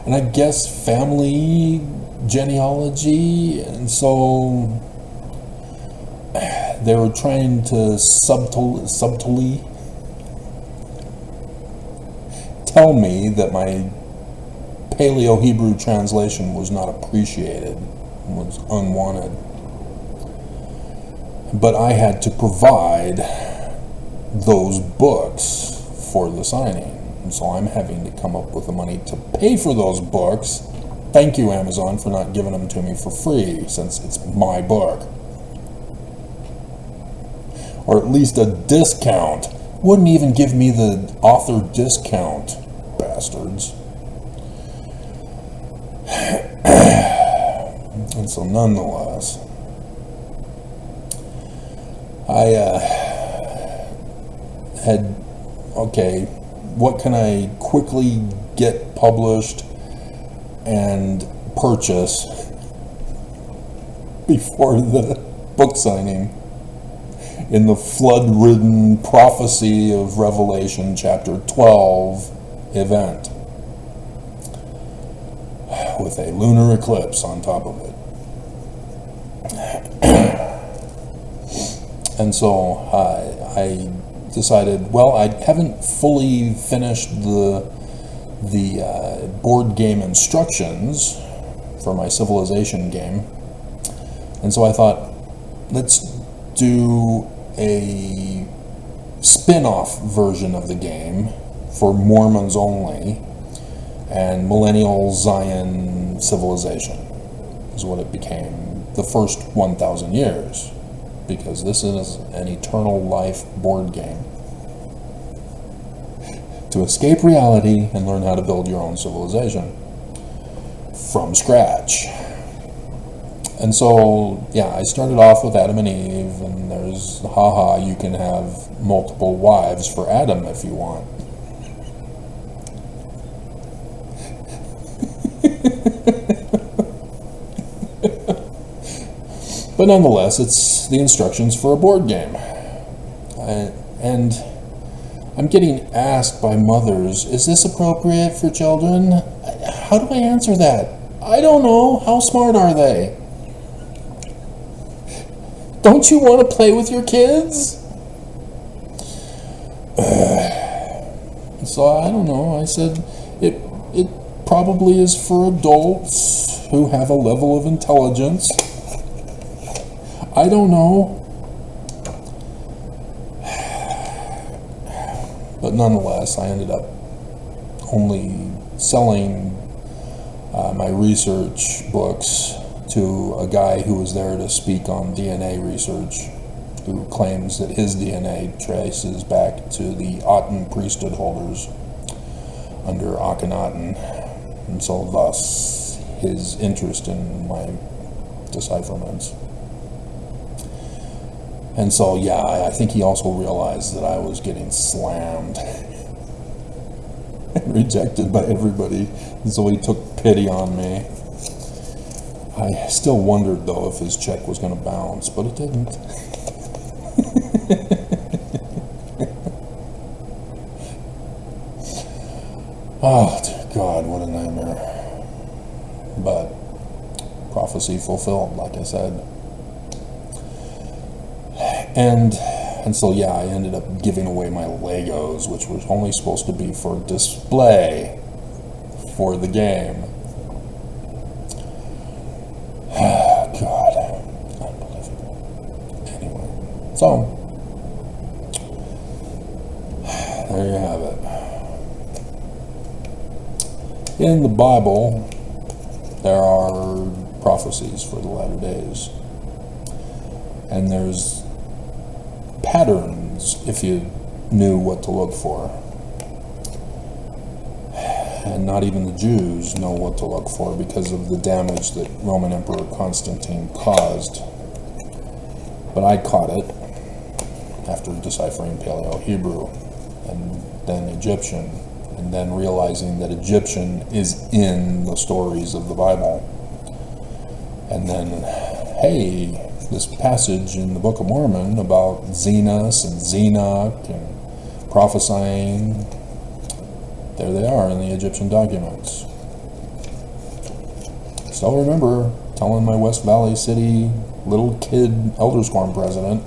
And I guess family genealogy, and so they were trying to subtly tell me that my Paleo-Hebrew translation was not appreciated, was unwanted. But I had to provide those books for the signing. And so I'm having to come up with the money to pay for those books. Thank you, Amazon, for not giving them to me for free, since it's my book. Or at least a discount. Wouldn't even give me the author discount, bastards. And so nonetheless, I had, okay, what can I quickly get published and purchase before the book signing in the flood-ridden prophecy of Revelation chapter 12 event with a lunar eclipse on top of it. And so I decided, well, I haven't fully finished the board game instructions for my Civilization game. And so I thought, let's do a spin-off version of the game for Mormons only, and Millennial Zion Civilization is what it became, the first 1,000 years, because this is an eternal life board game to escape reality and learn how to build your own civilization from scratch. And so, yeah, I started off with Adam and Eve, and there's, haha, you can have multiple wives for Adam if you want. But nonetheless, it's the instructions for a board game. And I'm getting asked by mothers, is this appropriate for children? How do I answer that? I don't know. How smart are they? Don't you want to play with your kids? So I don't know. I said it probably is for adults who have a level of intelligence. I don't know. But nonetheless, I ended up only selling my research books to a guy who was there to speak on DNA research, who claims that his DNA traces back to the Aten priesthood holders under Akhenaten, and so thus his interest in my decipherments. And so, yeah, I think he also realized that I was getting slammed and rejected by everybody, and so he took pity on me. I still wondered, though, if his check was going to bounce, but it didn't. Oh, dear God, what a nightmare. But prophecy fulfilled, like I said. And so, yeah, I ended up giving away my Legos, which was only supposed to be for display for the game. God, unbelievable. Anyway, so there you have it. In the Bible, there are prophecies for the latter days, and there's patterns if you knew what to look for. And not even the Jews know what to look for because of the damage that Roman Emperor Constantine caused. But I caught it after deciphering Paleo-Hebrew and then Egyptian, and then realizing that Egyptian is in the stories of the Bible. And then, hey, this passage in the Book of Mormon about Zenos and Zenoch and prophesying. There they are in the Egyptian documents. Still remember telling my West Valley City little kid Elders Quorum president,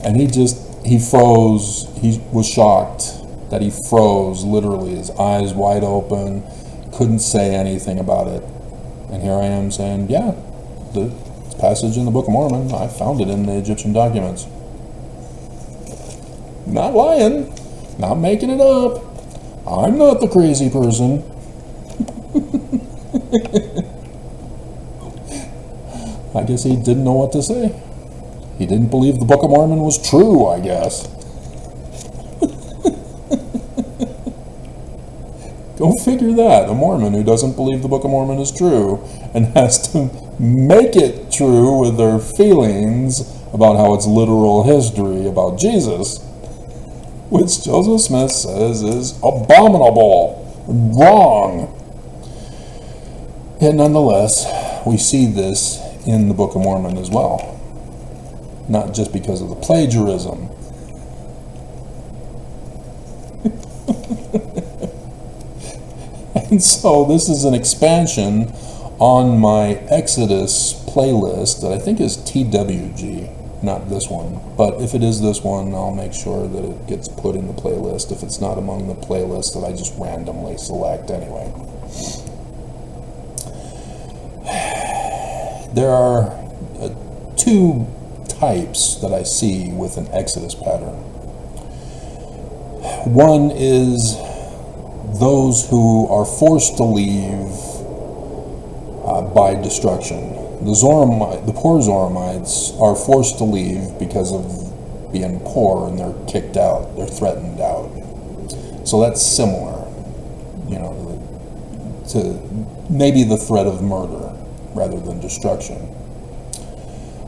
and he froze. He was shocked that he froze, literally, his eyes wide open, couldn't say anything about it. And here I am saying, yeah, the passage in the Book of Mormon, I found it in the Egyptian documents. Not lying, not making it up. I'm not the crazy person. I guess he didn't know what to say. He didn't believe the Book of Mormon was true, I guess. Go figure that. A Mormon who doesn't believe the Book of Mormon is true and has to make it true with their feelings about how it's literal history about Jesus, which Joseph Smith says is abominable, wrong. Yet nonetheless, we see this in the Book of Mormon as well. Not just because of the plagiarism. And so this is an expansion on my Exodus playlist that I think is TWG, not this one. But if it is this one, I'll make sure that it gets put in the playlist if it's not among the playlists that I just randomly select anyway. There are two types that I see with an Exodus pattern. One is those who are forced to leave by destruction. The poor Zoramites are forced to leave because of being poor, and they're kicked out, they're threatened out. So that's similar, to maybe the threat of murder rather than destruction.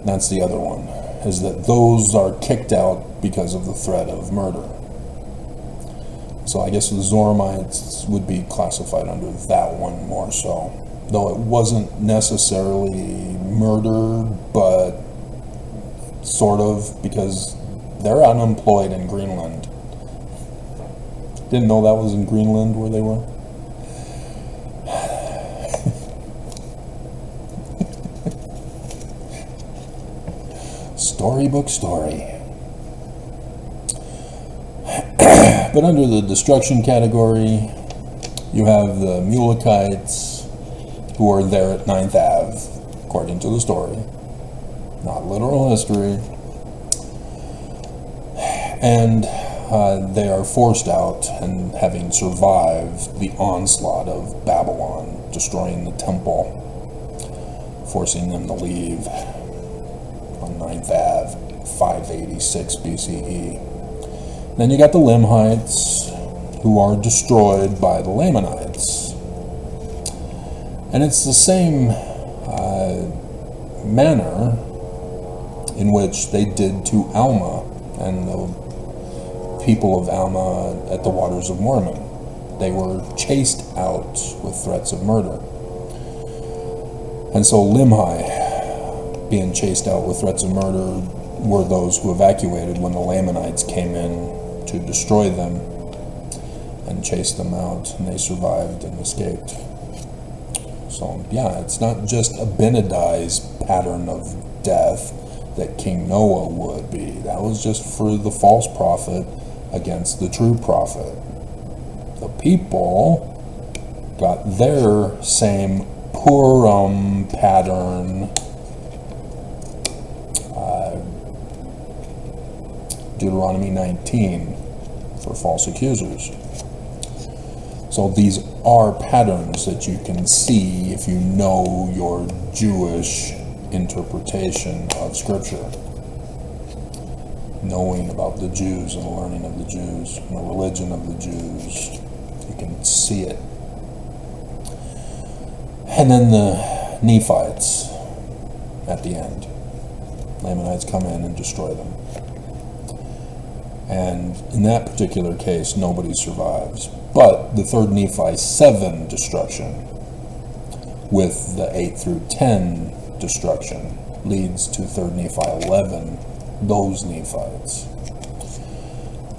That's the other one, is that those are kicked out because of the threat of murder. So I guess the Zoramites would be classified under that one more so. Though it wasn't necessarily murder, but sort of, because they're unemployed in Greenland. Didn't know that was in Greenland where they were. Storybook story. But under the destruction category, you have the Mulekites, who are there at 9th Ave, according to the story. Not literal history. And they are forced out, and having survived the onslaught of Babylon, destroying the temple, forcing them to leave on 9th Ave, 586 BCE. Then you got the Limhites, who are destroyed by the Lamanites. And it's the same manner in which they did to Alma and the people of Alma at the Waters of Mormon. They were chased out with threats of murder. And so Limhi, being chased out with threats of murder, were those who evacuated when the Lamanites came in to destroy them and chase them out, and they survived and escaped. So yeah, it's not just Abinadi's pattern of death that King Noah would be. That was just for the false prophet against the true prophet. The people got their same Purim pattern, Deuteronomy 19, for false accusers. So these are patterns that you can see if you know your Jewish interpretation of Scripture. Knowing about the Jews and the learning of the Jews and the religion of the Jews, you can see it. And then the Nephites at the end. Lamanites come in and destroy them. And in that particular case, nobody survives. But the third Nephi 7 destruction, with the 8 through 10 destruction leads to 3 Nephi 11, those Nephites.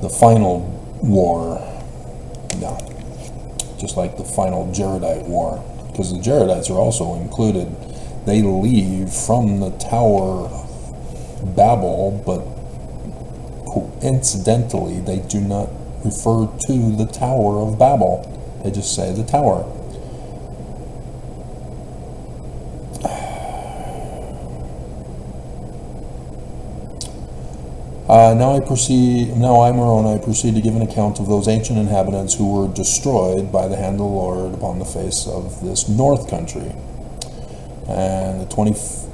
The final war, no, just like the final Jaredite war, because the Jaredites are also included. They leave from the Tower of Babel, but coincidentally, they do not refer to the Tower of Babel. They just say the tower. Now I, Moroni, proceed to give an account of those ancient inhabitants who were destroyed by the hand of the Lord upon the face of this north country. And the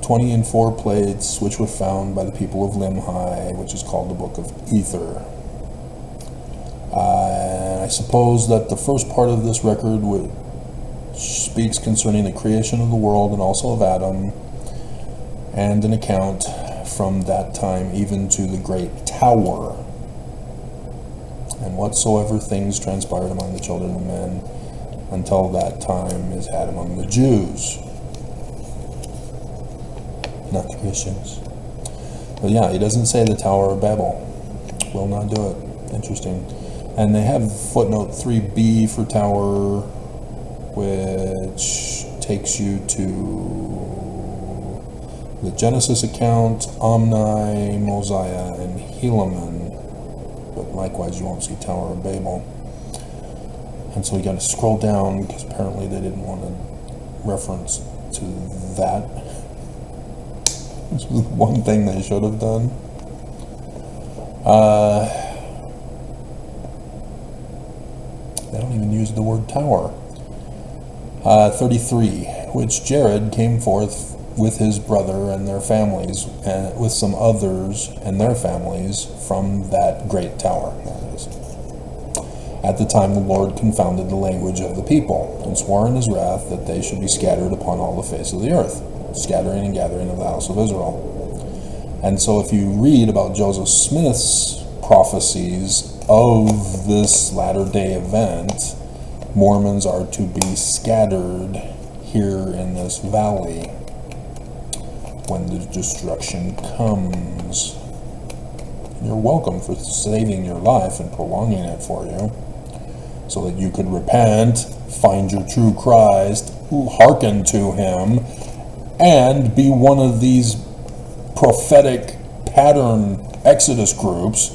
20 and 4 plates which were found by the people of Limhi, which is called the Book of Ether. I suppose that the first part of this record which speaks concerning the creation of the world and also of Adam, and an account from that time even to the great tower, and whatsoever things transpired among the children of men until that time is had among the Jews, not the Christians. But yeah, he doesn't say the Tower of Babel. Will not do it. Interesting. And they have footnote 3b for tower, which takes you to the Genesis account, Omni, Mosiah, and Helaman. But likewise, you won't see Tower of Babel. And so you got to scroll down, because apparently they didn't want to reference to that. Which was one thing they should have done. They don't even use the word tower. 33, which Jared came forth with his brother and their families, and with some others and their families, from that great tower. That is. At the time the Lord confounded the language of the people, and swore in his wrath that they should be scattered upon all the face of the earth, scattering and gathering of the house of Israel. And so if you read about Joseph Smith's prophecies of this latter-day event, Mormons are to be scattered here in this valley when the destruction comes. You're welcome for saving your life and prolonging it for you, so that you could repent, find your true Christ, hearken to him, and be one of these prophetic pattern Exodus groups.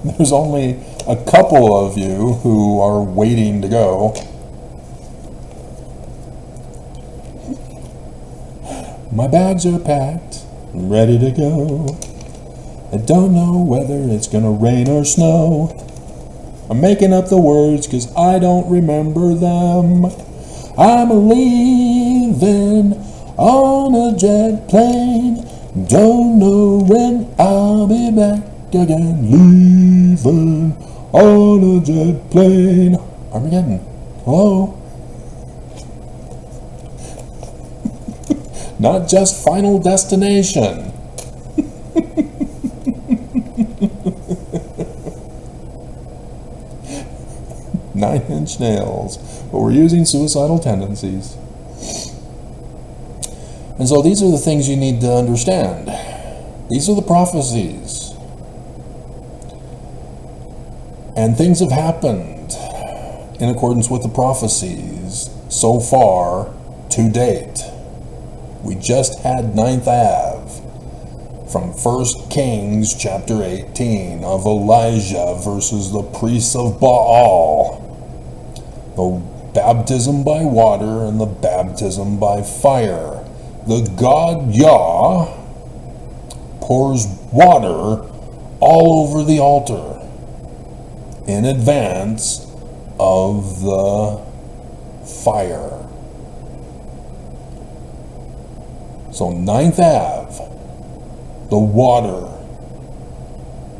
There's only a couple of you who are waiting to go. My bags are packed, ready to go. I don't know whether it's gonna rain or snow. I'm making up the words 'cause I don't remember them. I'm leaving on a jet plane. Don't know when I'll be back again. Leaving on a jet plane. Armageddon. Hello? Not just Final Destination. 9-inch nails. But we're using suicidal tendencies. And so these are the things you need to understand. These are the prophecies. And things have happened in accordance with the prophecies so far to date. We just had 9th Ave from 1 Kings chapter 18 of Elijah versus the priests of Baal. The baptism by water and the baptism by fire. The God Yah pours water all over the altar in advance of the fire. So 9th Ave, the water.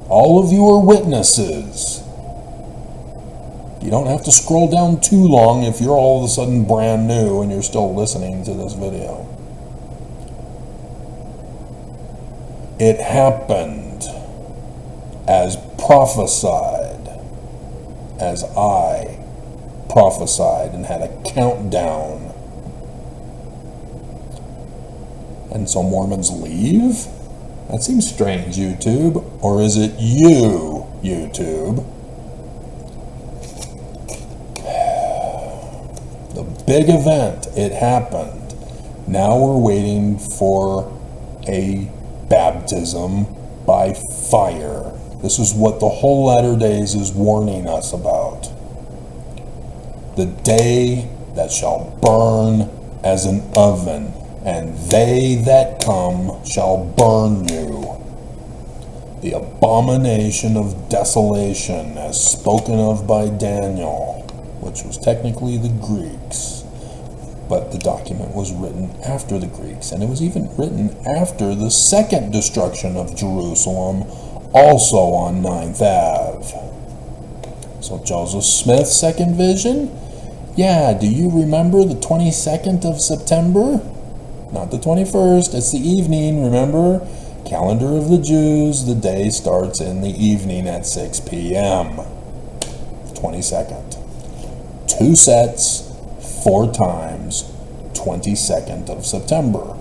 All of you are witnesses. You don't have to scroll down too long if you're all of a sudden brand new and you're still listening to this video. It happened as prophesied, as I prophesied and had a countdown And so Mormons leave? That seems strange, YouTube. Or is it you, YouTube? The big event, it happened. Now we're waiting for a baptism by fire. This is what the whole Latter Days is warning us about. The day that shall burn as an oven, and they that come shall burn you. The abomination of desolation, as spoken of by Daniel, which was technically the Greeks, but the document was written after the Greeks, and it was even written after the second destruction of Jerusalem, also on 9th Ave. So Joseph Smith's second vision? Yeah, do you remember the 22nd of September? Not the 21st, it's the evening, remember? Calendar of the Jews, the day starts in the evening at 6 p.m. 22nd. 2 sets, 4 times, 22nd of September.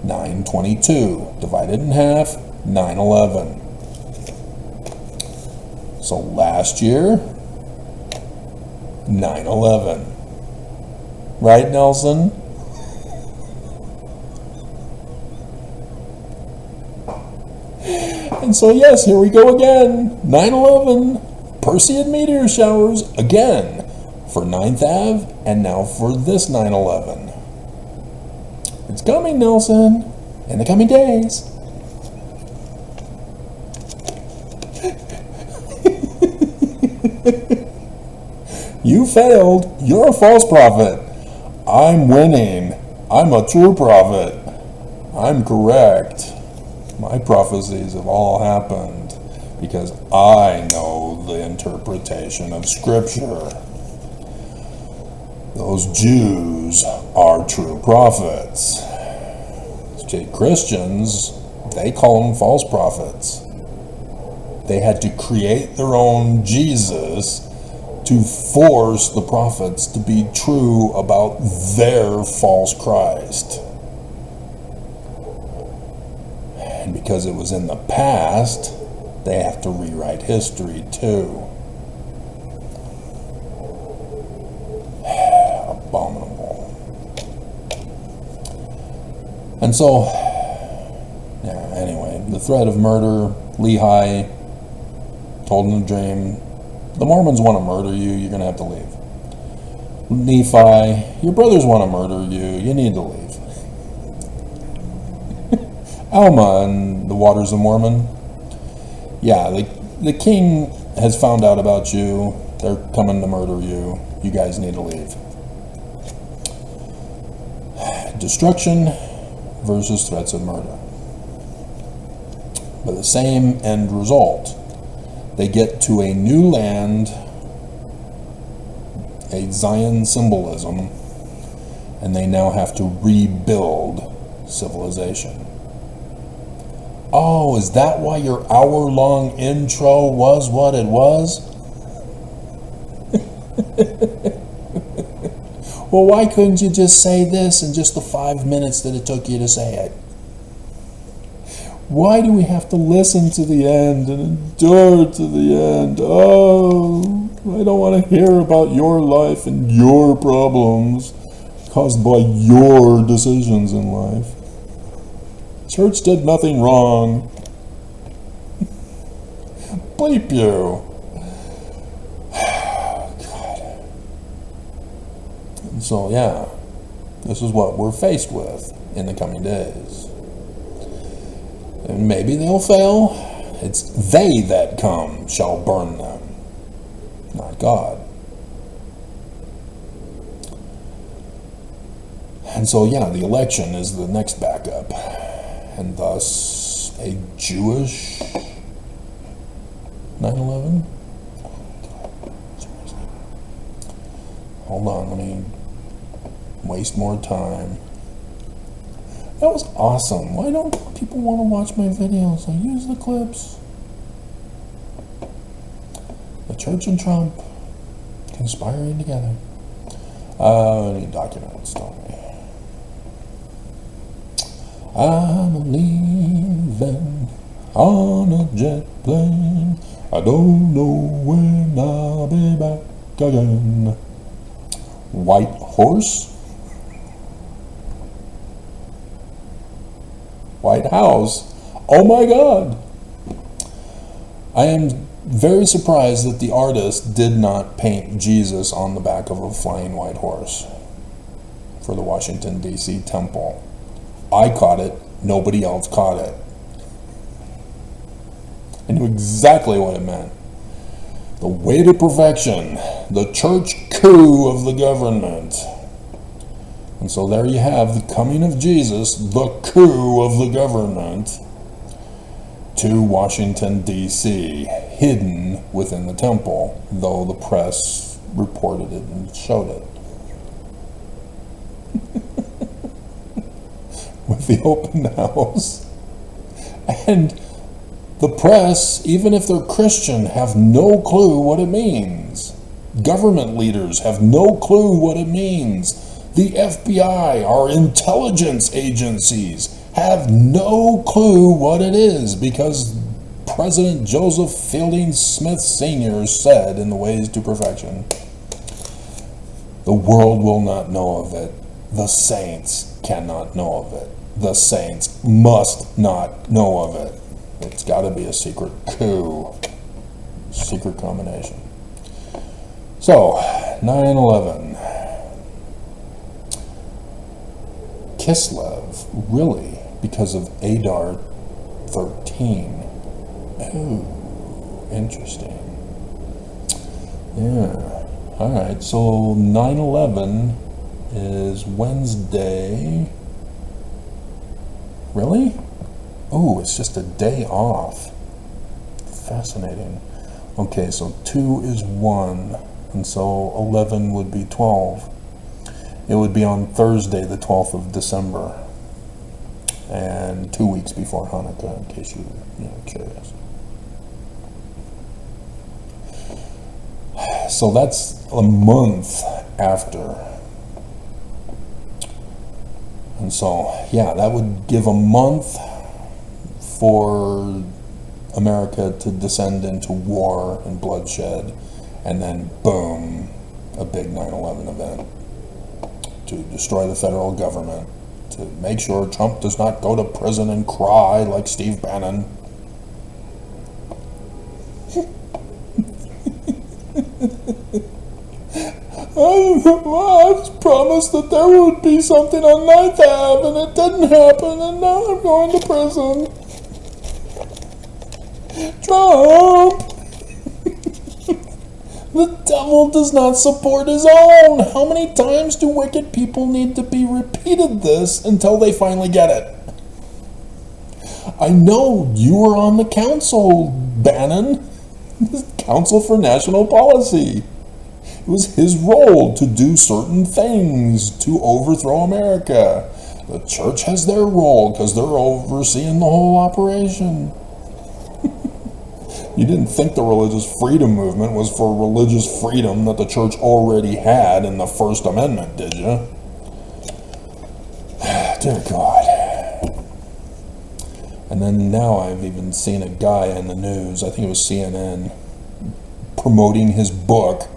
9/22, divided in half, 9/11. So last year, 9/11. Right, Nelson? And so yes, here we go again. 9/11. Perseid meteor showers again for 9th Ave and now for this 9/11. It's coming, Nelson, in the coming days. You failed. You're a false prophet. I'm winning. I'm a true prophet. I'm correct. My prophecies have all happened because I know the interpretation of Scripture. Those Jews are true prophets. Christians, they call them false prophets. They had to create their own Jesus to force the prophets to be true about their false Christ. And because it was in the past, they have to rewrite history too. Abominable. And so, yeah, anyway, the threat of murder, Lehi told in a dream, the Mormons want to murder you, you're going to have to leave. Nephi, your brothers want to murder you, you need to leave. Alma and the Waters of Mormon, yeah, the king has found out about you, they're coming to murder you, you guys need to leave. Destruction versus threats of murder. But the same end result. They get to a new land, a Zion symbolism, and they now have to rebuild civilization. Oh, is that why your hour-long intro was what it was? Well, why couldn't you just say this in just the 5 minutes that it took you to say it? Why do we have to listen to the end and endure to the end? Oh, I don't want to hear about your life and your problems caused by your decisions in life. Church did nothing wrong. Bleep you. God. And so, yeah, this is what we're faced with in the coming days. And maybe they'll fail. It's they that come shall burn them, not God. And so, yeah, the election is the next backup. And thus, a Jewish 9/11? Hold on, let me waste more time. That was awesome. Why don't people want to watch my videos? I use the clips. The church and Trump conspiring together. I need documents, don't we? I'm leaving on a jet plane. I don't know when I'll be back again. White horse? White House. Oh my God. I am very surprised that the artist did not paint Jesus on the back of a flying white horse for the Washington, D.C. temple. I caught it. Nobody else caught it. I knew exactly what it meant. The way to perfection. The church coup of the government. And so there you have the coming of Jesus, the coup of the government, to Washington, D.C., hidden within the temple, though the press reported it and showed it. With the open house. And the press, even if they're Christian, have no clue what it means. Government leaders have no clue what it means. The FBI, our intelligence agencies, have no clue what it is, because President Joseph Fielding Smith Sr. said in The Ways to Perfection, the world will not know of it. The saints cannot know of it. The saints must not know of it. It's got to be a secret coup. Secret combination. So, 9/11. Kislev, really, because of Adar 13. Oh, interesting. Yeah. Alright, so 9/11 is Wednesday. Really? Oh, it's just a day off. Fascinating. Okay, so 2 is 1, and so 11 would be 12. It would be on Thursday, the 12th of December, and 2 weeks before Hanukkah, in case you're curious. So that's a month after. And so, yeah, that would give a month for America to descend into war and bloodshed, and then boom, a big 9/11 event to destroy the federal government, to make sure Trump does not go to prison and cry like Steve Bannon. I was promised that there would be something on 9th Ave, and it didn't happen, and now I'm going to prison. Trump! The devil does not support his own. How many times do wicked people need to be repeated this until they finally get it? I know you were on the council, Bannon. Council for National Policy. It was his role to do certain things to overthrow America. The church has their role because they're overseeing the whole operation. You didn't think the religious freedom movement was for religious freedom that the church already had in the First Amendment, did you? Dear God. And then now I've even seen a guy in the news, I think it was CNN, promoting his book,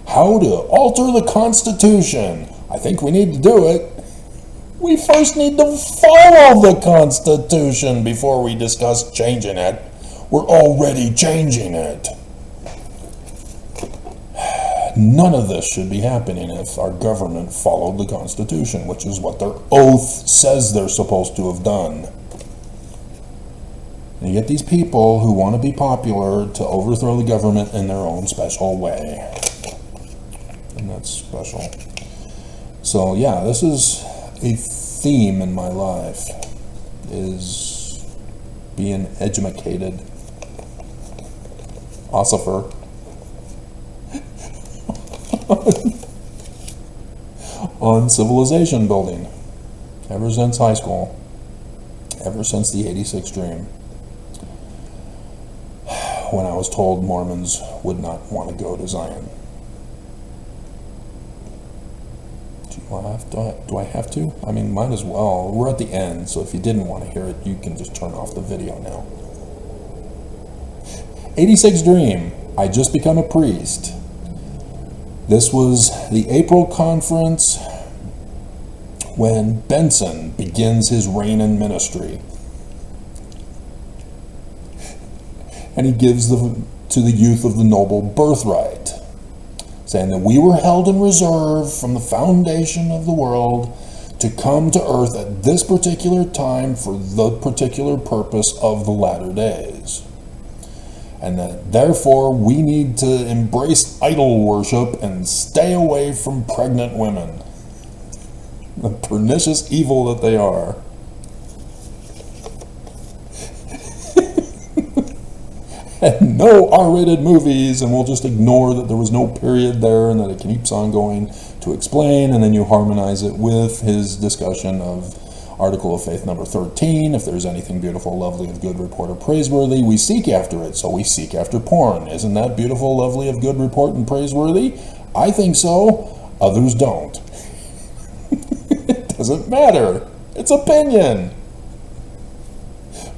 How to Alter the Constitution. I think we need to do it. We first need to follow the Constitution before we discuss changing it. We're already changing it. None of this should be happening if our government followed the Constitution, which is what their oath says they're supposed to have done. And you get these people who want to be popular to overthrow the government in their own special way. And that's special. So yeah, this is a theme in my life, is being educated. Ossifer. On civilization building. Ever since high school. Ever since the 86 dream. When I was told Mormons would not want to go to Zion. Do you Do I have to? I mean, might as well. We're at the end, so if you didn't want to hear it, you can just turn off the video now. 86 Dream. I just become a priest. This was the April conference when Benson begins his reign in ministry. And he gives to the youth of the noble birthright, saying that we were held in reserve from the foundation of the world to come to earth at this particular time for the particular purpose of the latter days. And that therefore we need to embrace idol worship and stay away from pregnant women, the pernicious evil that they are. And no R-rated movies, and we'll just ignore that there was no period there and that it keeps on going to explain, and then you harmonize it with his discussion of Article of Faith number 13. If there's anything beautiful, lovely, of good report, or praiseworthy, we seek after it. So we seek after porn. Isn't that beautiful, lovely, of good report, and praiseworthy? I think so. Others don't. It doesn't matter. It's opinion.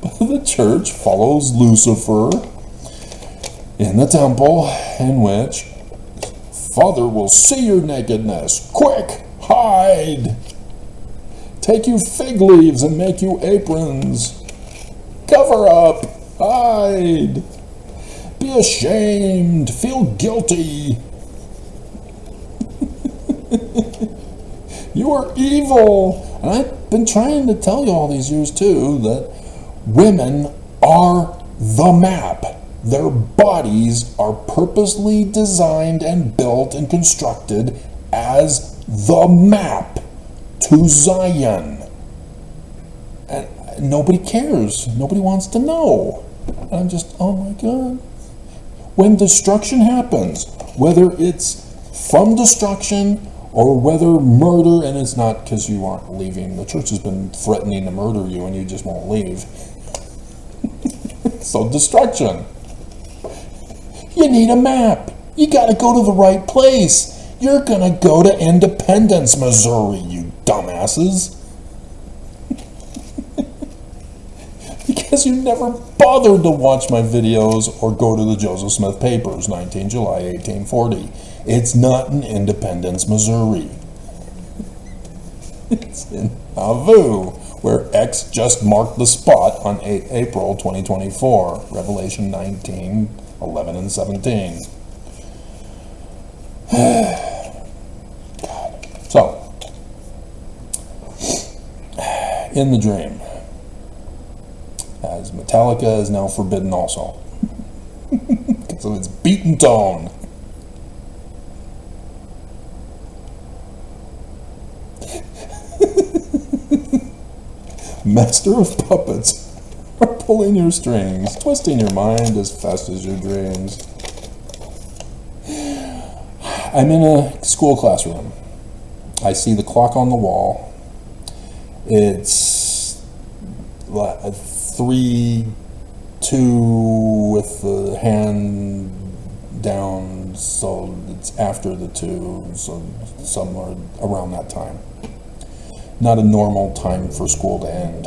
But the church follows Lucifer in the temple, in which Father will see your nakedness. Quick, hide. Take you fig leaves and make you aprons. Cover up, hide. Be ashamed, feel guilty. You are evil. And I've been trying to tell you all these years too that women are the map. Their bodies are purposely designed and built and constructed as the map to Zion. And nobody cares. Nobody wants to know. And I'm just, oh my God. When destruction happens, whether it's from destruction or whether murder, and it's not because you aren't leaving. The church has been threatening to murder you and you just won't leave. So destruction. You need a map. You got to go to the right place. You're going to go to Independence, Missouri, you dumbasses. Because you never bothered to watch my videos or go to the Joseph Smith Papers, 19 July 1840. It's not in Independence, Missouri. It's in Nauvoo, where X just marked the spot on April 2024, Revelation 19, 11 and 17. So, in the dream, as Metallica is now forbidden also, because of its beaten tone. Master of puppets are pulling your strings, twisting your mind as fast as your dreams. I'm in a school classroom. I see the clock on the wall. It's 3-2 with the hand down, so it's after the 2, so somewhere around that time. Not a normal time for school to end.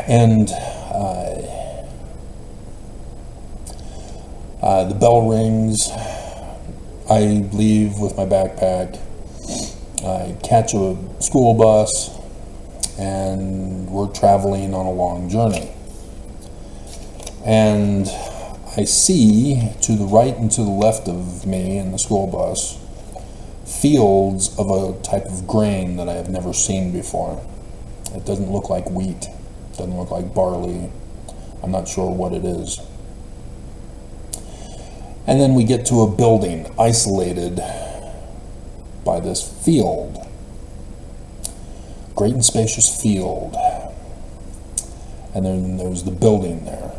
And the bell rings. I leave with my backpack. I catch a school bus, and we're traveling on a long journey. And I see to the right and to the left of me in the school bus fields of a type of grain that I have never seen before. It doesn't look like wheat. It doesn't look like barley. I'm not sure what it is. And then we get to a building isolated by this field. Great and spacious field. And then there's the building there.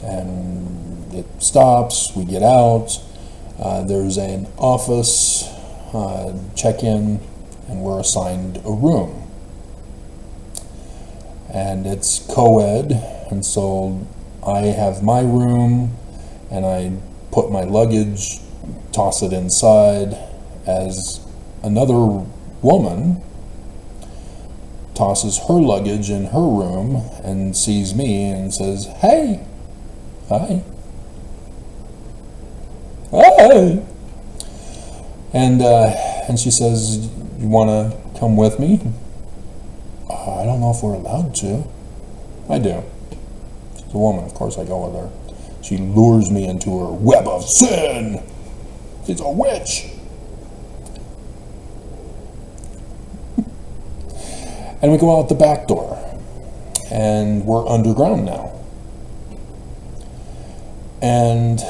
And it stops, we get out. There's an office, check-in, and we're assigned a room. And it's co-ed, and so I have my room, and I put my luggage toss it inside as another woman tosses her luggage in her room and sees me and says, "Hey, hi, hi," and she says, "You want to come with me?" I don't know if we're allowed to. I do. She's a woman, of course I go with her. She lures me into her web of sin. She's a witch. And we go out the back door, and we're underground now. And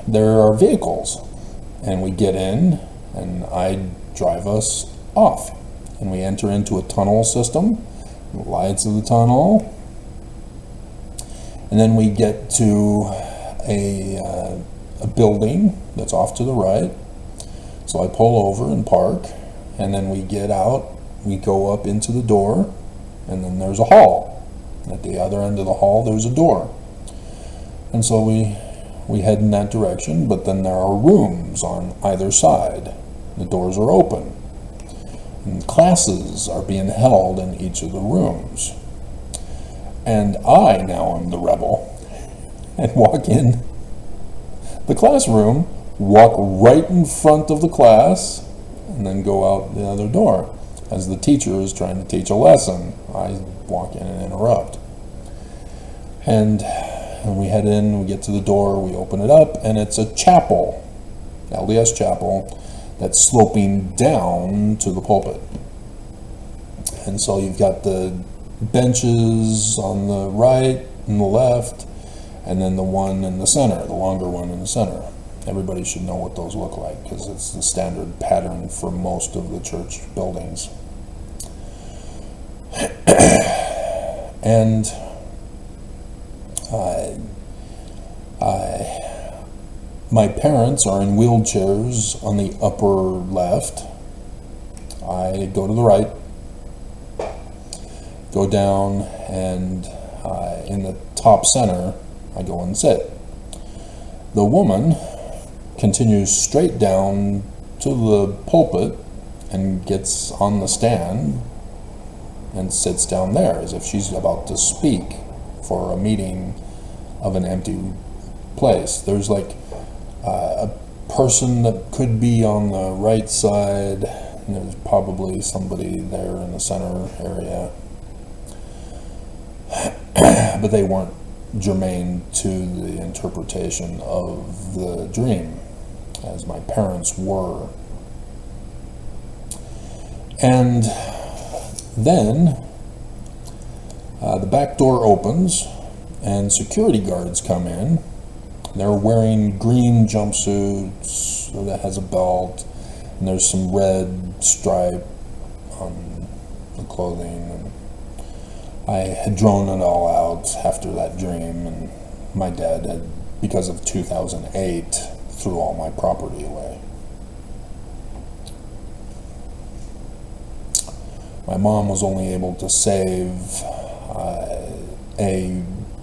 there are vehicles, and we get in, and I drive us off. And we enter into a tunnel system, the lights of the tunnel, and then we get to a building that's off to the right. So I pull over and park, and then we get out, we go up into the door, and then there's a hall. At the other end of the hall there's a door. And so we head in that direction, but then there are rooms on either side. The doors are open. And classes are being held in each of the rooms. And I now am the rebel and walk in the classroom, walk right in front of the class, and then go out the other door. As the teacher is trying to teach a lesson, I walk in and interrupt. And we head in, we get to the door, we open it up, and it's a chapel, LDS chapel, that's sloping down to the pulpit. And so you've got the benches on the right and the left, and then the one in the center, the longer one in the center. Everybody should know what those look like, because it's the standard pattern for most of the church buildings. And my parents are in wheelchairs on the upper left. I go to the right, go down, and in the top center, I go and sit. The woman continues straight down to the pulpit and gets on the stand and sits down there as if she's about to speak for a meeting of an empty place. There's like a person that could be on the right side, and there's probably somebody there in the center area, but they weren't germane to the interpretation of the dream, as my parents were. And then the back door opens and security guards come in. They're wearing green jumpsuits that has a belt, and there's some red stripe on the clothing. And I had drawn it all out after that dream, and my dad had, because of 2008, threw all my property away. My mom was only able to save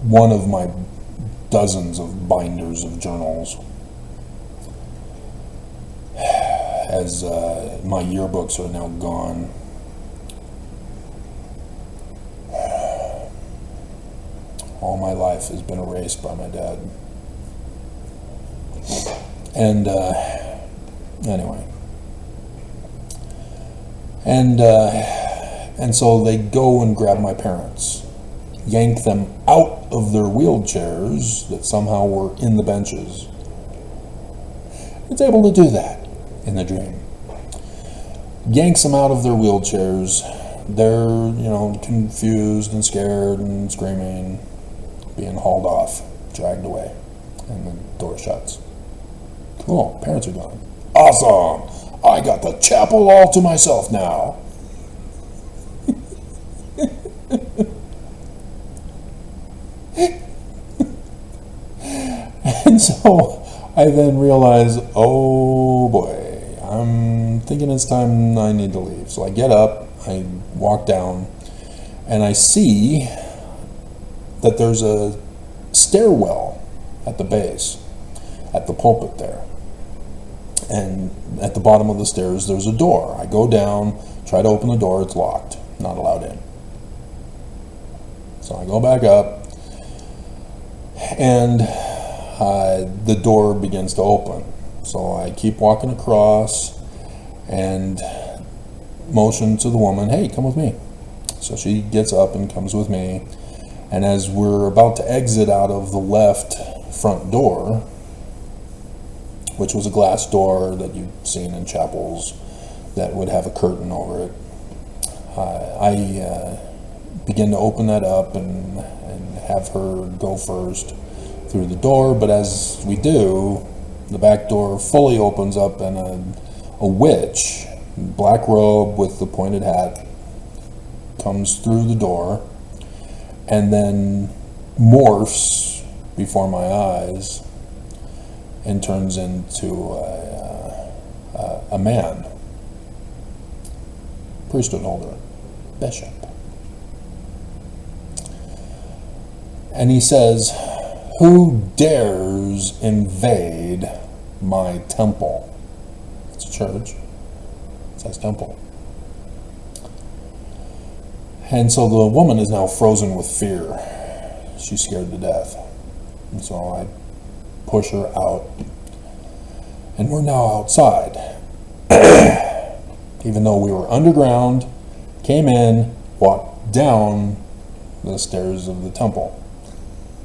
one of my dozens of binders of journals, as my yearbooks are now gone. All my life has been erased by my dad. And anyway, and so they go and grab my parents, yank them out of their wheelchairs that somehow were in the benches. It's able to do that in the dream. Yanks them out of their wheelchairs. They're, confused and scared and screaming, being hauled off, dragged away, and the door shuts. Cool, parents are gone. Awesome! I got the chapel all to myself now. And so I then realize, oh boy, I'm thinking it's time I need to leave. So I get up, I walk down, and I see that there's a stairwell at the base, at the pulpit there. And at the bottom of the stairs, there's a door. I go down, try to open the door, it's locked, not allowed in. So I go back up, and the door begins to open. So I keep walking across and motion to the woman, hey, come with me. So she gets up and comes with me. And as we're about to exit out of the left front door, which was a glass door that you've seen in chapels that would have a curtain over it, I begin to open that up and have her go first through the door. But as we do, the back door fully opens up, and a witch, black robe with the pointed hat, comes through the door and then morphs before my eyes and turns into a man, priesthood holder, bishop. And he says, who dares invade my temple? It's a church. It says temple. And so the woman is now frozen with fear. She's scared to death. And so I push her out. And we're now outside. Even though we were underground, came in, walked down the stairs of the temple,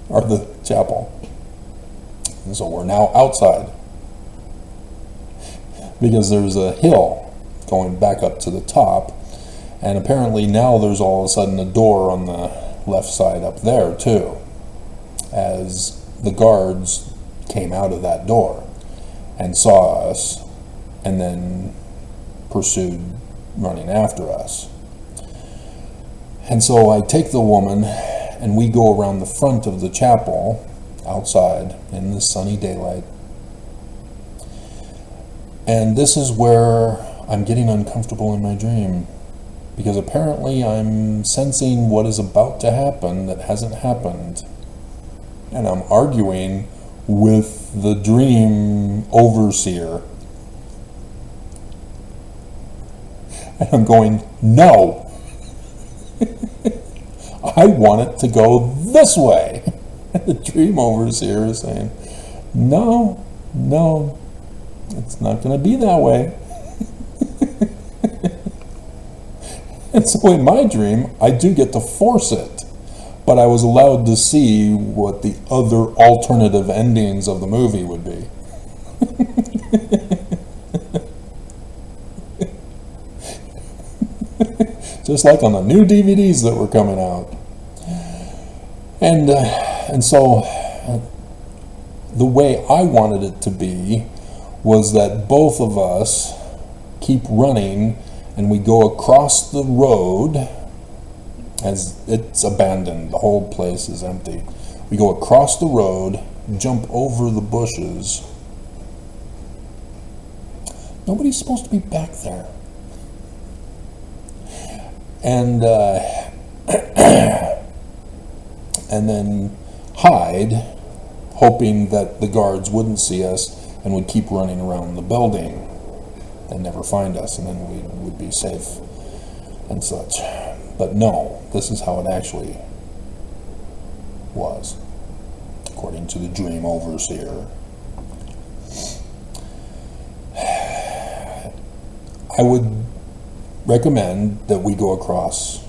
or the chapel. And so we're now outside. Because there's a hill going back up to the top. And apparently now there's all of a sudden a door on the left side up there too, as the guards came out of that door and saw us and then pursued running after us. And so I take the woman and we go around the front of the chapel outside in the sunny daylight. And this is where I'm getting uncomfortable in my dream, because apparently I'm sensing what is about to happen that hasn't happened. And I'm arguing with the dream overseer. And I'm going, no. I want it to go this way. And the dream overseer is saying, no, it's not going to be that way. And so in my dream, I do get to force it, but I was allowed to see what the other alternative endings of the movie would be. Just like on the new DVDs that were coming out. And so the way I wanted it to be was that both of us keep running and we go across the road, as it's abandoned, the whole place is empty. We go across the road, jump over the bushes. Nobody's supposed to be back there. And and then hide, hoping that the guards wouldn't see us and would keep running around the building and never find us, and then we would be safe and such. But no, this is how it actually was, according to the dream overseer. I would recommend that we go across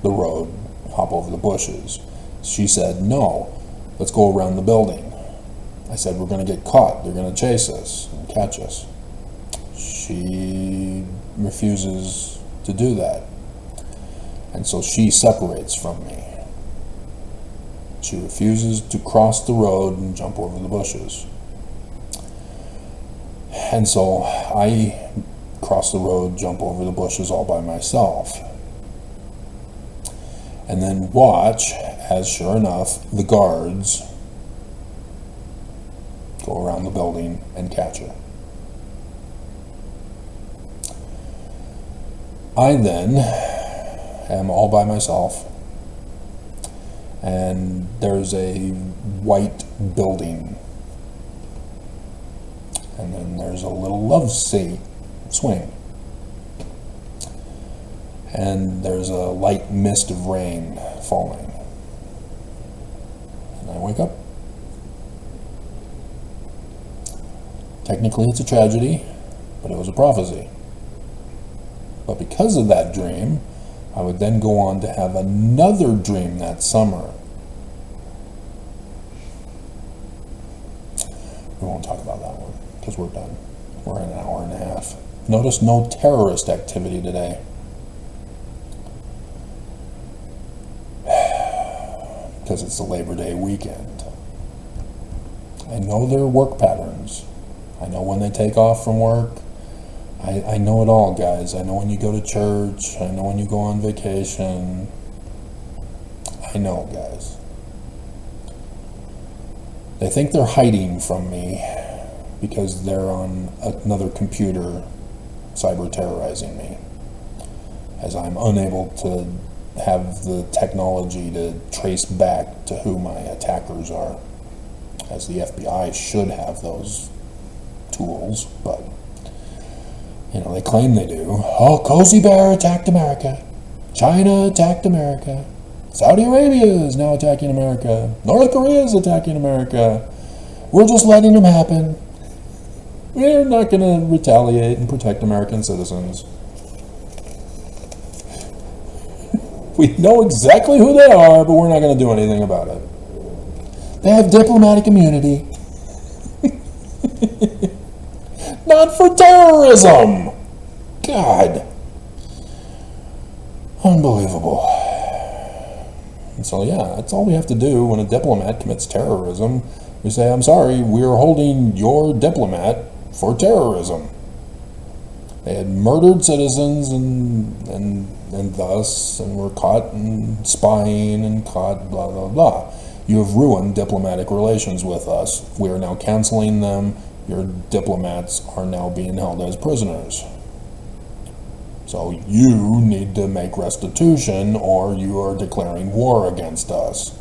the road, hop over the bushes. She said, no, let's go around the building. I said, we're going to get caught. They're going to chase us and catch us. She refuses to do that. And so she separates from me. She refuses to cross the road and jump over the bushes. And so I cross the road, jump over the bushes all by myself. And then watch as, sure enough, the guards go around the building and catch her. I then am all by myself, and there's a white building, And then there's a little love swing. And there's a light mist of rain falling. And I wake up. Technically it's a tragedy, but it was a prophecy. But because of that dream, I would then go on to have another dream that summer. We won't talk about that one, because we're done. We're in an hour and a half. Notice no terrorist activity today. Because it's the Labor Day weekend. I know their work patterns. I know when they take off from work. I know it all, guys. I know when you go to church. I know when you go on vacation. I know, guys. They think they're hiding from me because they're on another computer cyber terrorizing me, as I'm unable to have the technology to trace back to who my attackers are, as the FBI should have those tools, but they claim they do. Oh, Cozy Bear attacked America. China attacked America. Saudi Arabia is now attacking America. North Korea is attacking America. We're just letting them happen. We're not going to retaliate and protect American citizens. We know exactly who they are, but we're not going to do anything about it. They have diplomatic immunity. Not for terrorism! God. Unbelievable. And so, yeah, that's all we have to do when a diplomat commits terrorism. We say, I'm sorry, we're holding your diplomat for terrorism. They had murdered citizens and thus, and were caught in spying and caught blah, blah, blah. You have ruined diplomatic relations with us. We are now canceling them. Your diplomats are now being held as prisoners. So you need to make restitution, or you are declaring war against us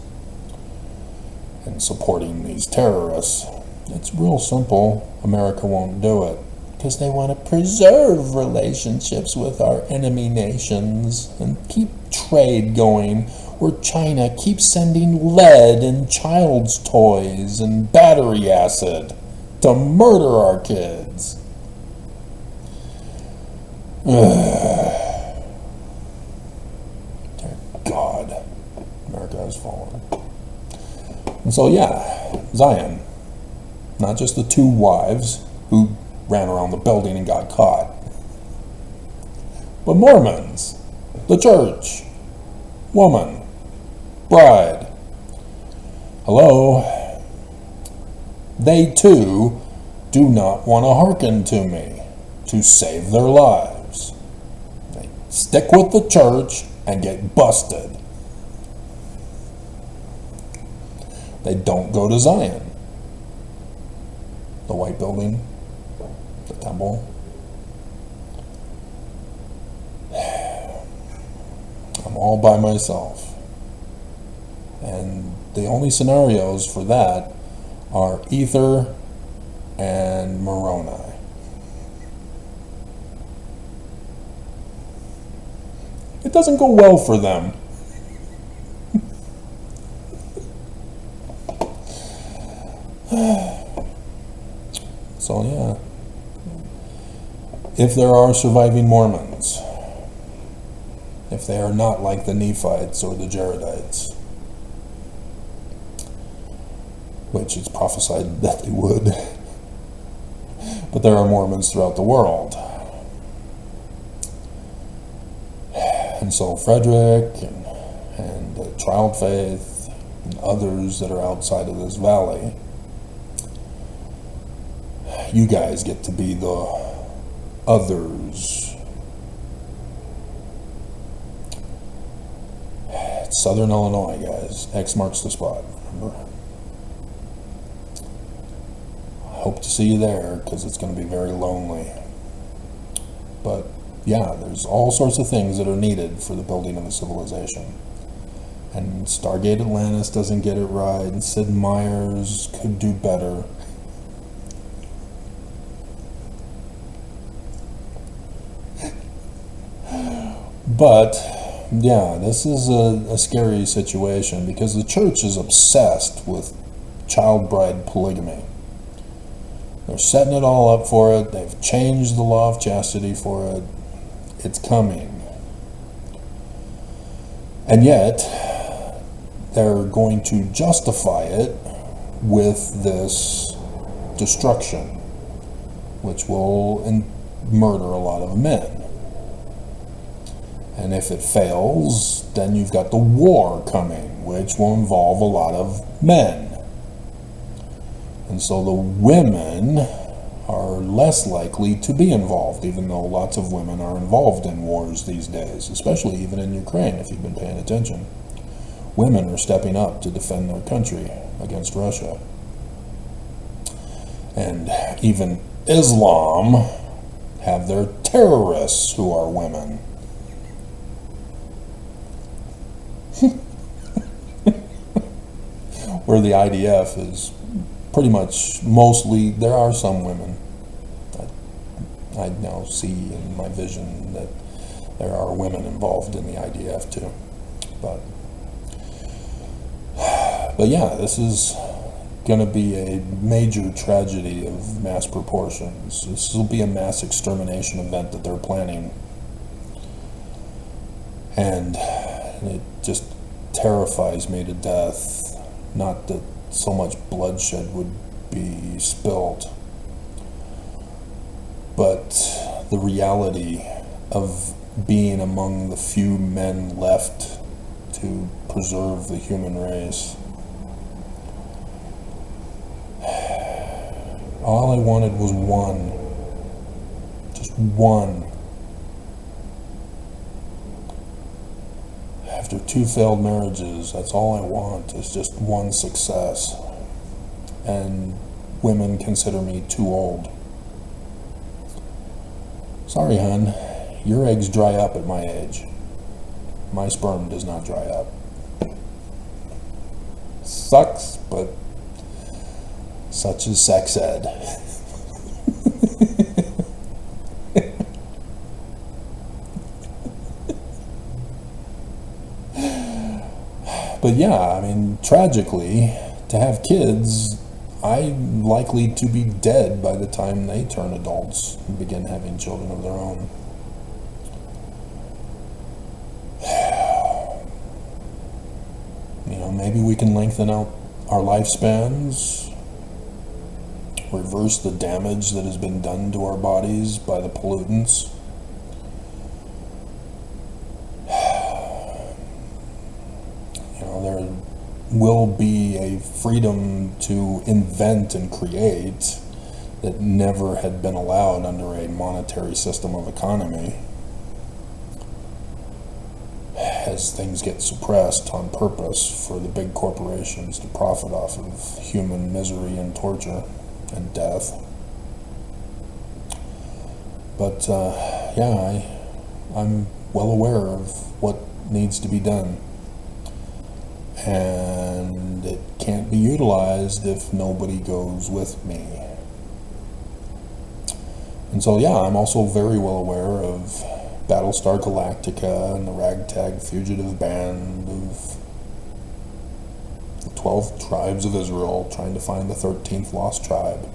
and supporting these terrorists. It's real simple. America won't do it because they want to preserve relationships with our enemy nations and keep trade going, where China keeps sending lead and child's toys and battery acid to murder our kids. Dear God, America has fallen. And so, yeah, Zion, not just the two wives who ran around the building and got caught, but Mormons, the church, woman, bride. Hello? They too do not want to hearken to me to save their lives. They stick with the church and get busted. They don't go to Zion, the white building, the temple. I'm all by myself. And the only scenarios for that are Ether and Moroni. It doesn't go well for them. So yeah, if there are surviving Mormons, if they are not like the Nephites or the Jaredites, which it's prophesied that they would, but there are Mormons throughout the world. And so Frederick and Child Faith and others that are outside of this valley, you guys get to be the others. It's Southern Illinois, guys. X marks the spot, remember? I hope to see you there, because it's going to be very lonely. But yeah, there's all sorts of things that are needed for the building of a civilization. And Stargate Atlantis doesn't get it right, and Sid Meier's could do better. But yeah, this is a scary situation because the church is obsessed with child bride polygamy. They're setting it all up for it. They've changed the law of chastity for it. It's coming. And yet, they're going to justify it with this destruction, which will murder a lot of men. And if it fails, then you've got the war coming, which will involve a lot of men. And so the women are less likely to be involved, even though lots of women are involved in wars these days, especially even in Ukraine, if you've been paying attention. Women are stepping up to defend their country against Russia. And even Islam have their terrorists who are women. Where the IDF is pretty much mostly, there are some women. I now see in my vision that there are women involved in the IDF too. But yeah, this is going to be a major tragedy of mass proportions. This will be a mass extermination event that they're planning. And it just terrifies me to death. Not that so much bloodshed would be spilled, but the reality of being among the few men left to preserve the human race. All I wanted was one. Just one. After 2 failed marriages, that's all I want, is just one success. And women consider me too old. Sorry, hun. Your eggs dry up at my age. My sperm does not dry up. Sucks, but such is sex ed. But yeah, I mean, tragically, to have kids, I'm likely to be dead by the time they turn adults and begin having children of their own. You know, maybe we can lengthen out our lifespans, reverse the damage that has been done to our bodies by the pollutants. There will be a freedom to invent and create that never had been allowed under a monetary system of economy, as things get suppressed on purpose for the big corporations to profit off of human misery and torture and death. But yeah, I'm well aware of what needs to be done. And it can't be utilized if nobody goes with me. And so yeah, I'm also very well aware of Battlestar Galactica and the ragtag fugitive band of the 12 tribes of Israel trying to find the 13th lost tribe.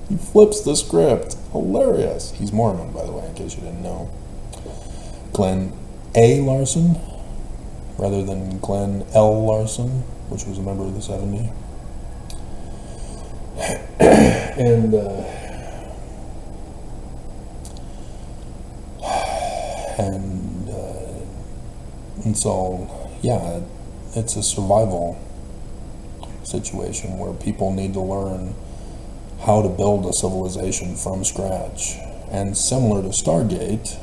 He flips the script. Hilarious. He's Mormon, by the way, in case you didn't know. Glenn A. Larson, rather than Glenn L. Larson, which was a member of the 70. And so, yeah, it's a survival situation where people need to learn how to build a civilization from scratch. And similar to Stargate,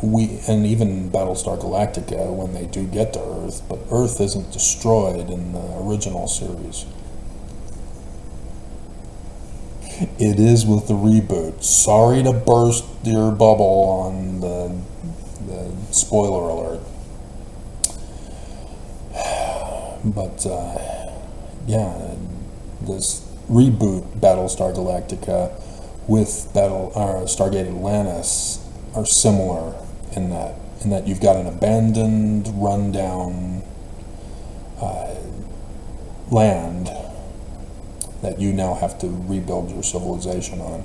and even Battlestar Galactica, when they do get to Earth, but Earth isn't destroyed in the original series. It is with the reboot. Sorry to burst your bubble on the spoiler alert. But, yeah, this reboot Battlestar Galactica with Stargate Atlantis are similar in that you've got an abandoned, rundown land that you now have to rebuild your civilization on.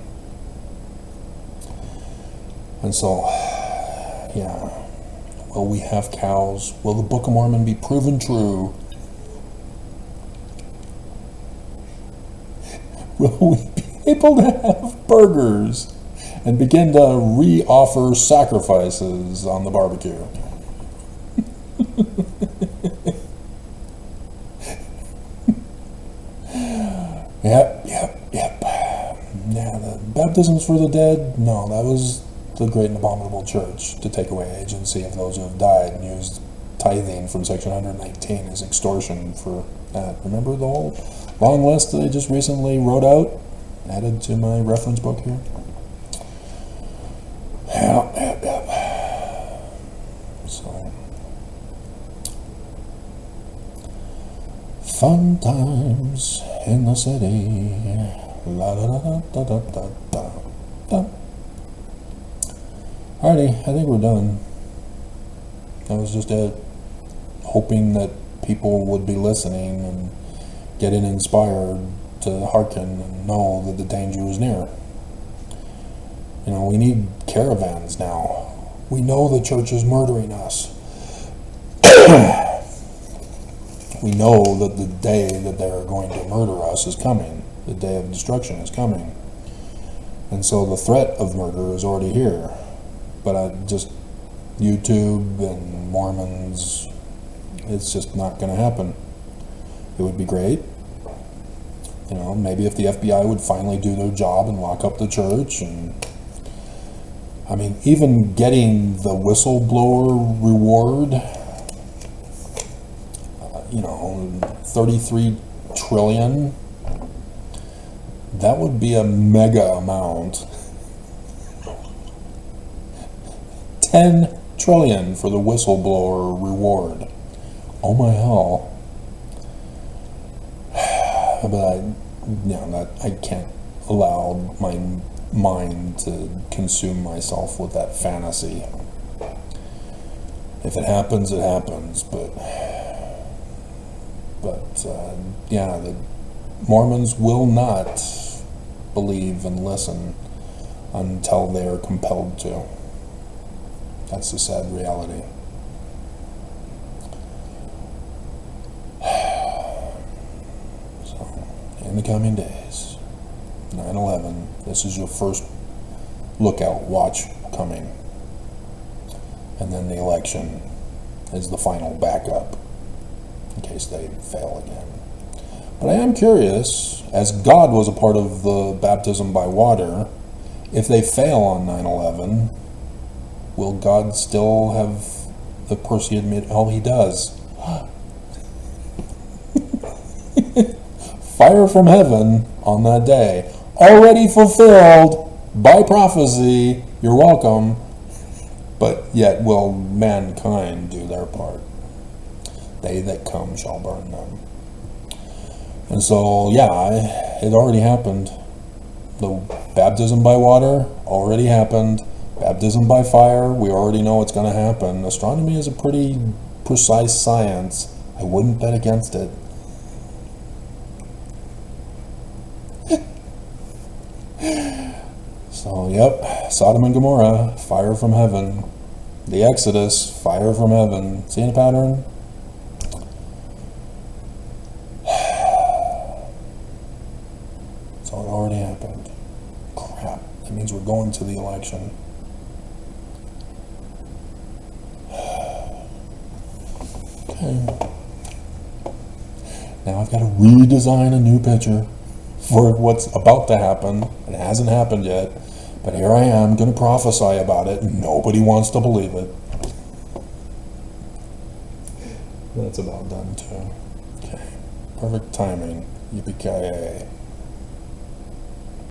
And so, yeah, will we have cows? Will the Book of Mormon be proven true? Will we be able to have burgers and begin to re-offer sacrifices on the barbecue? Yep. Yeah, the baptisms for the dead, no, that was the great and abominable church to take away agency of those who have died and used tithing from section 119 as extortion for that. Remember the whole long list that I just recently wrote out, added to my reference book here? Yep. So, fun times in the city. La da da da da da da da. Alrighty, I think we're done. That was just it. Hoping that people would be listening and getting inspired to hearken and know that the danger is near. You know, we need caravans now. We know the church is murdering us. We know that the day that they're going to murder us is coming. The day of destruction is coming. And so the threat of murder is already here. But just YouTube and Mormons, it's just not going to happen. It would be great. You know, maybe if the FBI would finally do their job and lock up the church. And I mean, even getting the whistleblower reward, 33 trillion, that would be a mega amount. 10 trillion for the whistleblower reward. Oh my hell. But I can't allow my mind to consume myself with that fantasy. If it happens, it happens. But the Mormons will not believe and listen until they are compelled to. That's the sad reality. So, in the coming days, 9/11, this is your first lookout, watch coming. And then the election is the final backup, in case they fail again. But I am curious, as God was a part of the baptism by water, if they fail on 9/11, will God still have the person admit, oh, he does? Fire from heaven on that day, already fulfilled by prophecy, you're welcome, but yet will mankind do their part? They that come shall burn them. And so, it already happened. The baptism by water already happened. Baptism by fire, we already know it's going to happen. Astronomy is a pretty precise science. I wouldn't bet against it. So, Sodom and Gomorrah, fire from heaven. The Exodus, fire from heaven. Seeing a pattern? So it already happened. Crap. That means we're going to the election. Okay. Now I've got to redesign a new picture for what's about to happen. It hasn't happened yet, but here I am going to prophesy about it, and nobody wants to believe it. That's about done too. Okay. Perfect timing. Yippee-ki-yay.